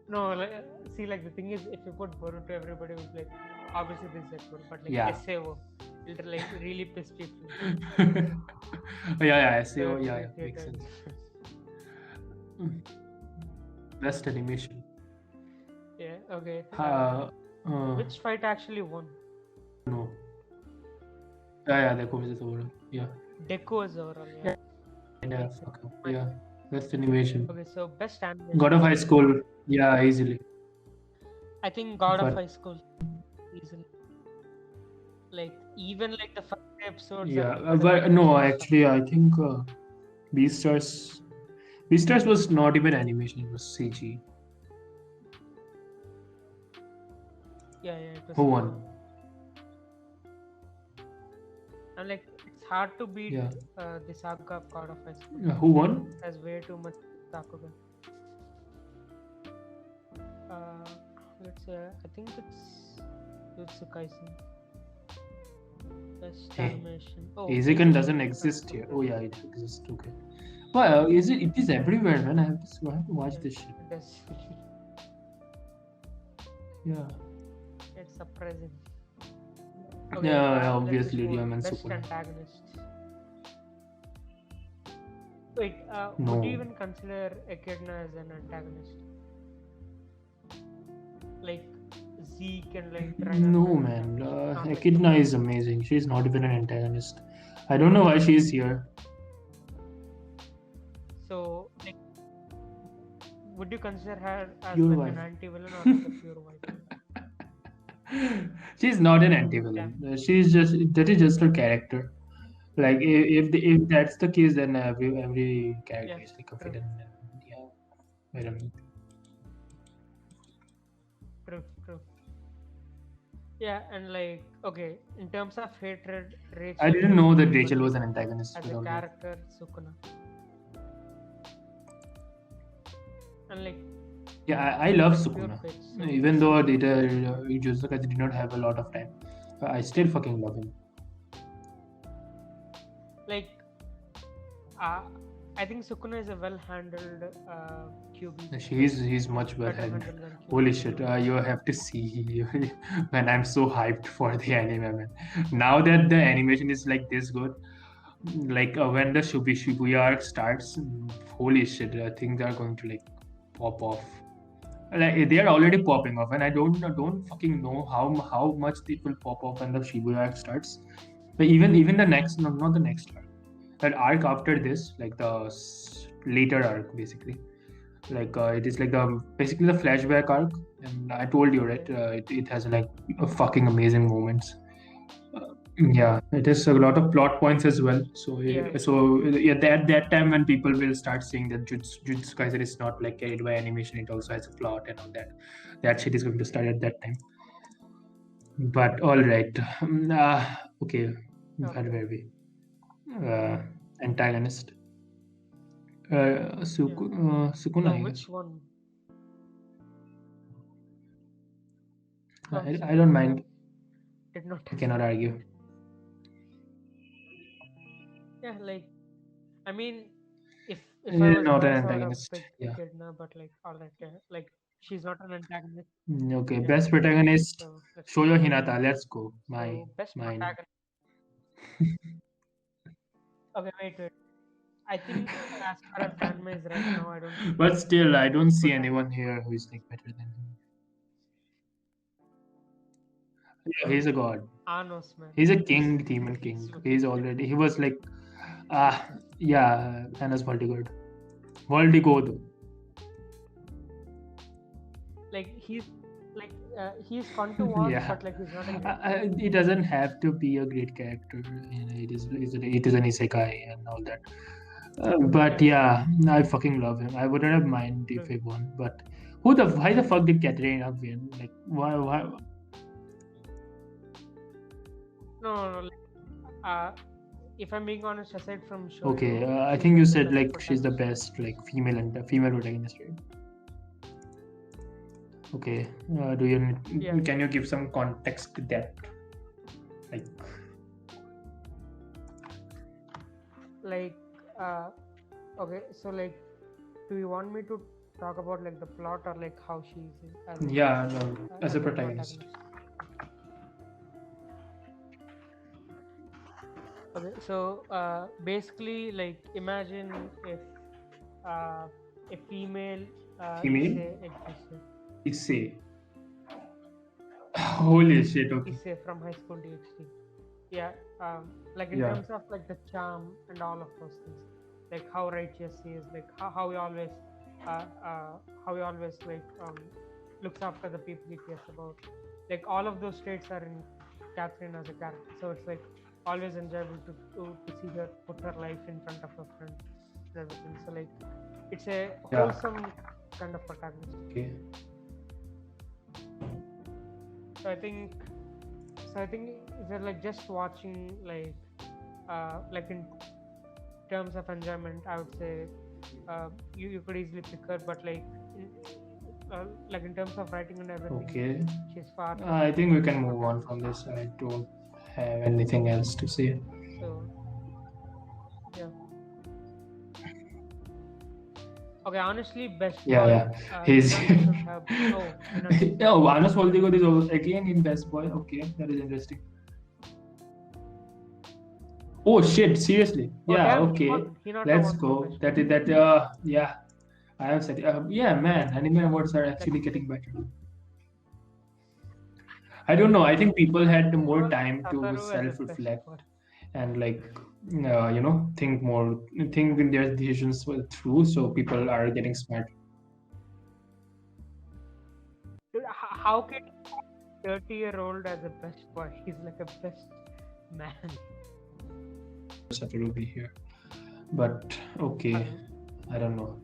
no, like, see, like the thing is, if you put Boruto, everybody will be like, obviously this is good, but like Yeah. SAO, it'll like really piss people. Yeah, So SEO, it's yeah, like makes theater. sense. Best animation. Yeah. Okay. Uh, Which fight actually won? no. Yeah, the Komi's overall. Yeah. Deku is overall. Yeah. Yeah, Makes sense. fuck up. Yeah. Best animation. Okay, so best God animation. of High School. Yeah, easily. I think God of For High School easily. Like even like the first episodes are yeah, like the but no, animation is fine. actually, I think Beastars. Beastars was not even animation; it was CG. Yeah, yeah, it was Who CG. won? And like it's hard to beat Yeah. the saga of God of High School. Who won? It has way too much Sakuga. Let's say I think it's Jujutsu Kaisen. Best Hey, animation. Oh, Eizouken doesn't Eizouken exist here. Sakuga. Oh yeah, it exists. Okay. Well, is it? It is everywhere, man. I have to watch Yeah, this shit. it does. Yeah. It's surprising. Okay, Yeah, let's obviously, just move on. Ryuman Best Sukuna. antagonist. Wait, would No. you even consider Echidna as an antagonist? Like Zeke and like Dragon No, Ball man. antagonist? Not like Echidna is amazing. She's not even an antagonist. I don't know why she's here. so. Like, would you consider her as Pure like an wife. anti-villain or like a pure villain? She's not an anti-villain. She's just that is just her character. Like if that's the case, then every character Yeah, is like a true, villain. Yeah, I don't know. true. Yeah, and like okay, in terms of hatred, Rachel. I didn't know that Rachel but was an antagonist. as I a don't know. character, Sukuna. And like Yeah, I love pure Sukuna. bitch. So Even though Jujutsu Kaisen did not have a lot of time, I still fucking love him. like I think Sukuna is a well-handled QB. He's much well Better handled. handled than QB. Holy shit! You have to see when I'm so hyped for the anime, man. Now that the animation is like this good, like when the Shibuya arc starts, holy shit! Things are going to like pop off. Like they are already popping off, and I don't fucking know how much it will pop off when the Shibuya arc starts. But even the next, no, not the next arc, that arc after this, like the later arc, basically. Like it is like the basically the flashback arc, and I told you right, it has like fucking amazing moments. Yeah, it is a lot of plot points as well. So Yeah. yeah, that time when people will start seeing that Jujutsu Kaisen is not like carried by animation, it also has a plot and all that. That shit is going to start at that time. But all right, okay, where were we? Antagonist. Sukuna, So I guess. which one? I don't mind. Did not. I cannot argue. Yeah, like I mean, if She's I was not an biased, I would have antagonist. picked Yeah. Echidna, but like all right, yeah, like she's not an antagonist. Okay, Yeah. best protagonist. So let's Shoyo Hinata. Let's go. so best Mine. protagonist. Okay, wait. I think as far as anime is right now, I don't. think But still, I don't see protagonist. anyone here who is like better than him. Yeah, he's a god. Anos, man. He's a king, demon king. He was like, yeah, Thanos Voltigod. Voltigod. Like he's fun to watch, Yeah. but like he's not a It doesn't have to be a great character. You know, it is an isekai and all that. But yeah, I fucking love him. I wouldn't have mind if he won. But why the fuck did Katarina win? Like why? No. Like, if I'm being honest, aside from Shoyo, Okay, I she's think you the said best like she's the protagonist. best like female protagonist, right? Okay. Yeah. Can you give some context to that? Like, Like, uh, okay, so like, do you want me to talk about like the plot or like how she's as a yeah, no, as a as a protagonist. protagonist? Okay, so basically, like, imagine if uh, a female Female Issei existed. is say, holy shit. Okay, Issei from High School DxD. Yeah, like in yeah, terms of like the charm and all of those things, like how righteous he is, like how he always, uh, uh, how he always like looks after the people he cares about. Like all of those traits are in Catherine as a character, so it's like always enjoyable to see her put her life in front of her friend and everything. So like it's a yeah, wholesome kind of protagonist. okay, So I think if you're like just watching like in terms of enjoyment, I would say you could easily pick her, but like in terms of writing and everything, okay. she's far I think we can move on protagonist. from this. I don't have anything else to say. So yeah. Okay, honestly, best Yeah, boy. yeah. He's Hinata should have. Oh, Hinata. oh, Anas Voltigod is again in Best Boy. Okay, that is interesting. Oh shit! Seriously? Oh Yeah. damn, Okay. Hinata Let's won for go. best That boy. is that. Yeah. I have said. Yeah, man. Anime awards are actually getting better. I don't know. I think people had more time to Satoru as a best self-reflect boy. and like think more, think their decisions were through. So people are getting smart. Dude, how can 30-year-old as a best boy? He's like a best man. Satoru be here, but okay. I don't know.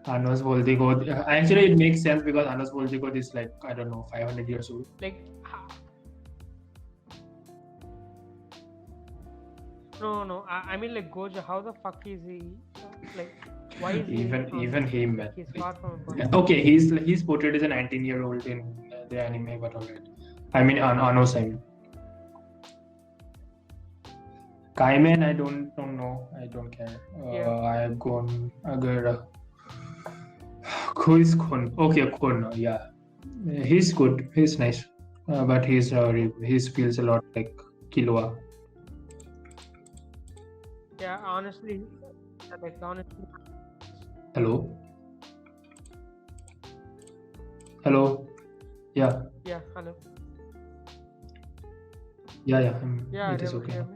Anas Voldigod. Actually, it makes sense because Anas Voldigod is like, I don't know, 500 years old. Like, no. I mean, like Gojo. How the fuck is he? Like, why is he Even him, man. Like, he's far from a boy. Okay, he's portrayed as a 19-year-old in the anime, but alright. I mean, Ano Simon. Kaiman, I don't know. I don't care. Yeah. I've gone agar. Who is Kon? Okay, Kon. Yeah, he's good. He's nice, but he feels a lot like Killua. Yeah, honestly, Hello. Hello. Yeah. Yeah, hello. Yeah. Yeah, It is okay. hear me?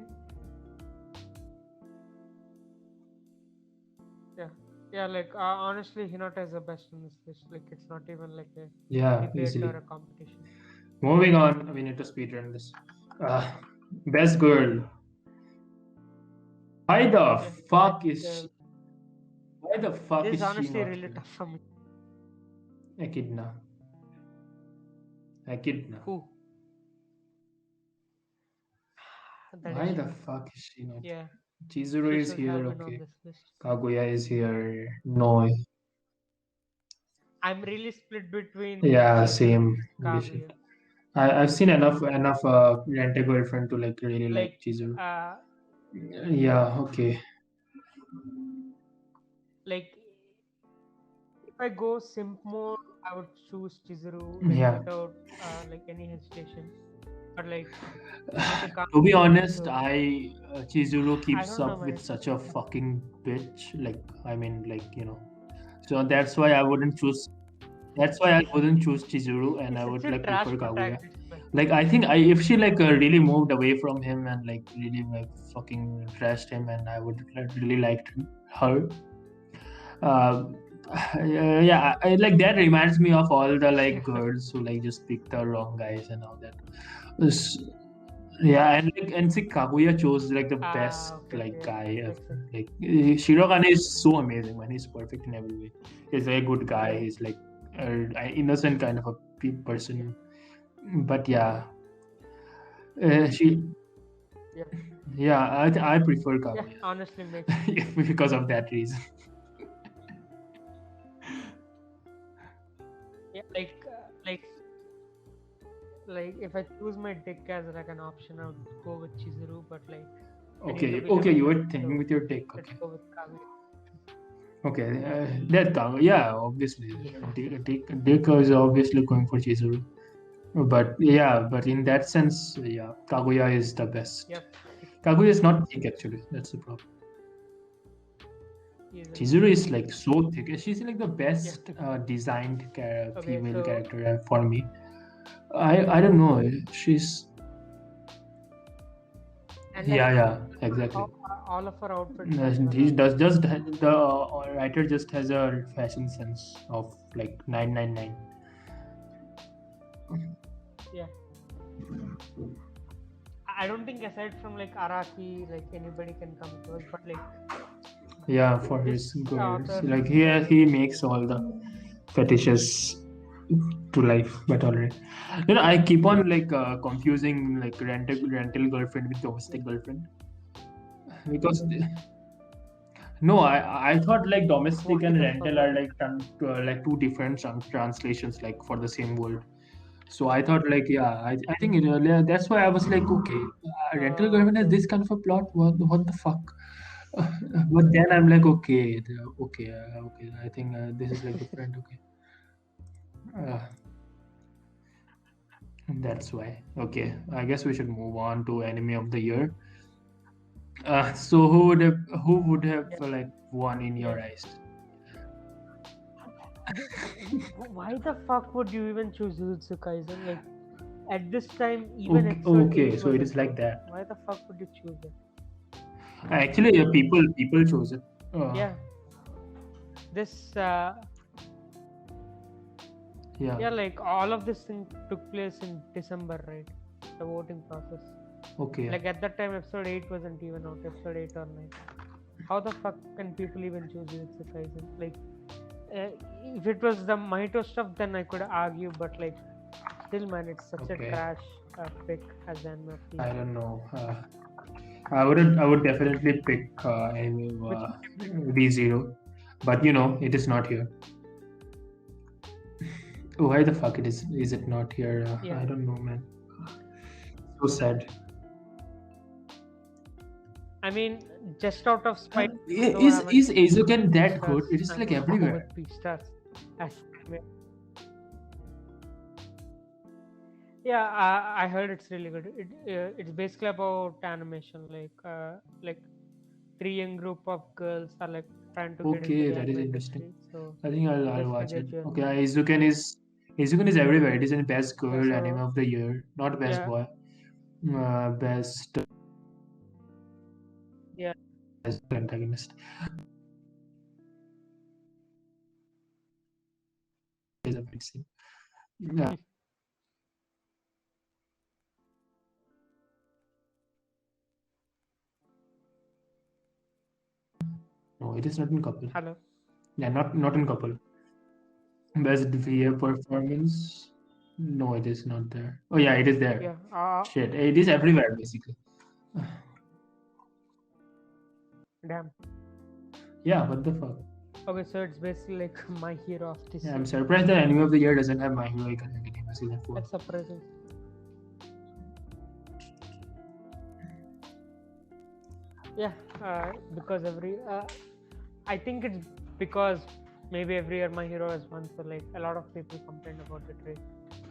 Yeah, like honestly, Hinata is the best in this list. Like, it's not even like a debate Easily. or a competition. Moving on, we need to speedrun this. Best girl. Why the fuck is she? Why the fuck This is is she honestly not really here? tough for me. Echidna. Who? That Why is the true. fuck is she not? Yeah. Chizuru She is should here, have been on okay. this list. Kaguya is here. No. I'm really split between Yeah, Chizuru same. and Holy shit. Kaguya. I've seen enough Rent-A-Girlfriend to like really like Chizuru. Yeah, okay. Like, if I go simp mode, I would choose Chizuru Yeah. without like any hesitation. But like, To be honest, Chizuru I keeps don't know, up with man. such a fucking bitch. Like, I mean, like, So that's why I wouldn't choose. That's why I wouldn't choose Chizuru, and He's I such would a like trash prefer Kaguya. protagonist, man. Like, I think if she like really moved away from him and like really like fucking trashed him, and I would really liked her. Yeah, like that reminds me of all the like girls who like just pick the wrong guys and all that. Yeah, and see, Kaguya chose like the best like guy ever. Like Shirogane is so amazing, man. He's perfect in every way. He's a good guy. Yeah. He's like an innocent kind of a person. But yeah, I prefer Kaguya. Yeah, honestly, makes because of that reason. yeah, like if I choose my dick as like an option, I would go with Chizuru, but like I need to Okay, be okay, you were limited, thinking so with your dick. let's Okay, go with Kaguya. okay, that Kaguya, yeah, obviously, Yeah. Dick is obviously going for Chizuru. But yeah, but in that sense, yeah, Kaguya is the best. Yep. Kaguya is not thick actually. That's the problem. He isn't. Chizuru is like so thick. She's like the Yeah. best designed Okay, female so character for me. I don't know. She's and like yeah, exactly. all of her outfits No, as well he are does just the writer just has a fashion sense of like 999. yeah. I don't think aside from like Araki, like anybody can come close, but like Yeah, for this his girls, author, like he makes all the fetishes to life, but already. I keep on like confusing like rental girlfriend with yeah. domestic girlfriend because no, I thought like Why domestic and the fuck rental would are like two different translations like for the same word. So I thought like yeah, I think that's why I was like okay, rental girlfriend has okay. this kind of a plot. What the fuck? But then I'm like okay, okay. I think this is like different. Okay, uh, that's why. Okay, I guess we should move on to anime of the year. So who would have Yeah, like won in yeah. your eyes? Why the fuck would you even choose Jujutsu Kaisen? Like at this time, even Okay, episode okay, 8 so it wasn't is like good. that. Why the fuck would you choose it? Actually, people chose it. Yeah, this Yeah. yeah, like all of this thing took place in December, right? The voting process. Okay. Like at that time, episode 8 wasn't even out. Episode 8 or 9. How the fuck can people even choose Jujutsu Kaisen? Like, uh, if it was the Mahito stuff, then I could argue, but like, still, man, it's such a Okay. trash pick as an of the I year. don't know. I would definitely pick anime Which ReZero, but it is not here. Why the fuck is it not here? yeah, I don't know, man. So sad. I mean, just out of spite, I- though I is haven't is seen Eizouken that good? Beastars, It is I'm like gonna go everywhere. with Beastars as anime. Yeah, I heard it's really good. It's basically about animation, like three young group of girls are like trying to get into Okay, the that is anime interesting. industry. So I think I'll basically watch their it. Okay, journey. Eizouken is everywhere. It is in best Yeah. girl anime So of the year, not best yeah, boy. Best yeah. antagonist. Is a fight scene. Yeah, no, it is not in couple. Hello. Yeah, not in couple. Best VA performance. No, it is not there. Oh yeah, it is there. Yeah. Shit, it is everywhere basically. Damn. Yeah, what the fuck? Okay, so it's basically like My Hero of this Yeah, I'm year. surprised that Anime of the Year doesn't have My Hero Academia season 4. That's surprising. Yeah, because I think it's because maybe every year My Hero has won, so like a lot of people complain about it, right?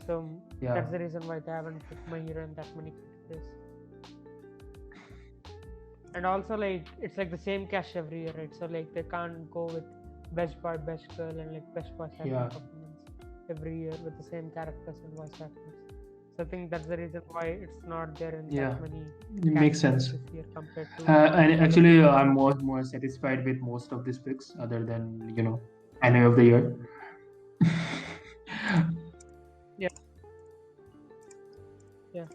So Yeah. that's the reason why they haven't put My Hero in that many categories. And also like it's like the same cash every year, right? So like they can't go with best boy, best girl, and like best voice acting Yeah. performance every year with the same characters and voice actors. So I think that's the reason why it's not there in Yeah. that many It makes categories sense. this year compared to And other actually, years. I'm more satisfied with most of these picks, other than Anime of the Year. Yeah, yeah.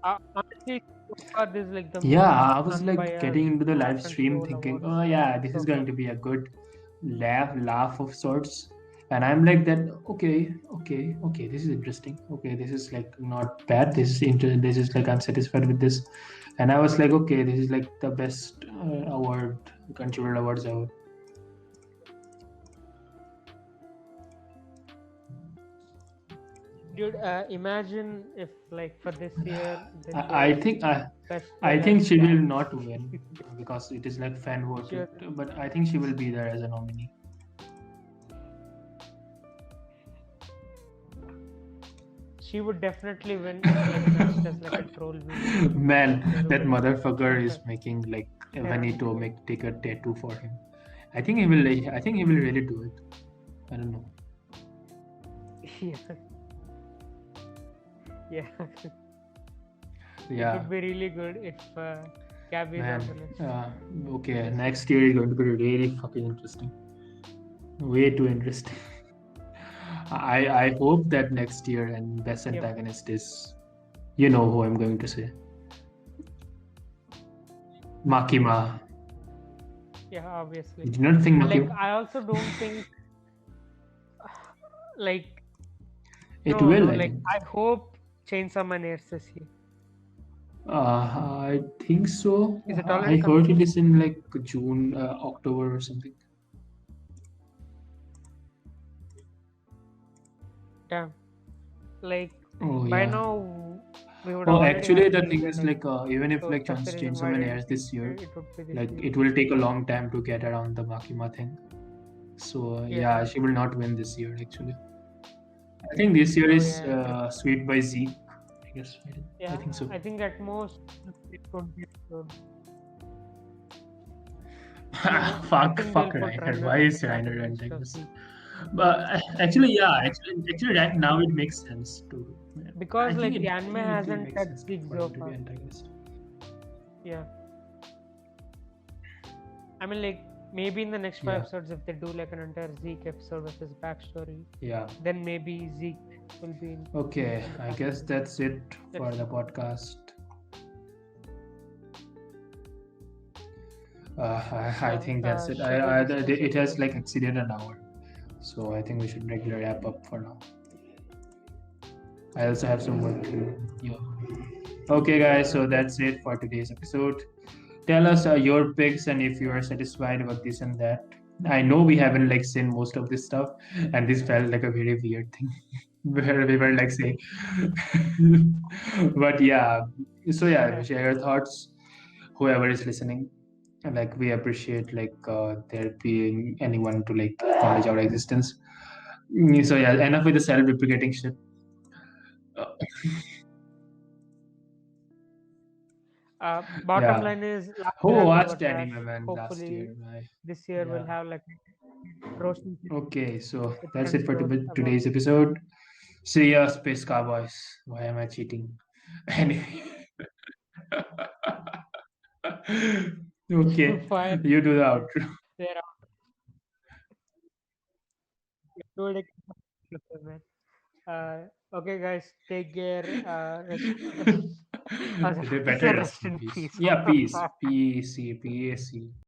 Honestly, so far this is like the Yeah, most I was like unbiased getting into the rock live and stream roll thinking, awards oh yeah, this so is far. going to be a good laugh of sorts. And I'm like that, okay, this is interesting. Okay, this is like not bad. This is like I'm satisfied with this. And I was like, okay, this is like the best award, Crunchyroll Awards ever. Dude, imagine if like for this year they'll I, I give think I best I villain think to she will Gantz. not win because it is like fan voted, Sure. but I think she will be there as a nominee. She would definitely win if like cast as like a troll villain. Man, There that would motherfucker is definitely. making like Yeah. Vanito make take a tattoo for him. I think he will. I think he will really do it. I don't know. Yeah. Yeah. It Yeah, would be really good if Gabby is on man. the list. Okay, next year is going to be really fucking interesting. Way too interesting. I hope that next year and best Yep. antagonist is, you know who I'm going to say, Makima. Yeah, obviously. You do not think And like Makima? I also don't think like It no will, no I like think. I hope Chainsaw Man airs this year. I think so. Is it I already heard it confirmed? is in like June, October or something. Damn. Like Oh by yeah. now we would Oh, already actually, have the thing season is 8. like even if So like that's the reason Chainsaw why I Man didn't airs think this year, it would be this like year. it will take a long time to get around the Makima thing. So Yeah. yeah, she will not win this year actually. I think this year Oh is yeah, true. Sweet by Zeke. I guess. I Yeah, think so. I think at most it could be good. I think they'll Fuck put Reiner. Runner Why as is the Reiner protagonist of antagonist? Z But actually, yeah, actually, right now it makes sense to. because like the I anime think it will hasn't make touched sense Zeke for so him to be far. antagonist. Yeah, I mean like maybe in the next 5 Yeah, episodes if they do like an entire Zeke episode of his backstory, yeah. then maybe Zeke will be Okay, in the I guess backstory. that's it Let's for see. the podcast. I Yeah, think that's it. should we discuss It any has other like stuff? exceeded an hour, so I think we should regular wrap up for now. I also have some work to do. Yeah. Okay, guys. So Okay. that's it for today's episode. Tell us your picks and if you are satisfied with this and that. I know we haven't like seen most of this stuff, and this felt like a very weird thing where we were like saying, but yeah. So yeah, Yeah. share your thoughts. Whoever is listening, and like we appreciate like there being anyone to like acknowledge our existence. So yeah, enough with the self-deprecating shit. Uh, Bottom yeah. line is last Who year had pure watched trash. anime man last Hopefully year? this year we'll Yeah. have like roasting Okay, so with that's friends it for roast about. today's episode. See ya, Space Cowboys. Why am I cheating? Anyway. Okay, Fire. you do the outro. They're out. Man. Okay, guys, take care. Rest. I was about to say Better rest rest in in peace. peace. What Yeah, the peace. fuck? P-E-C, P-A-C.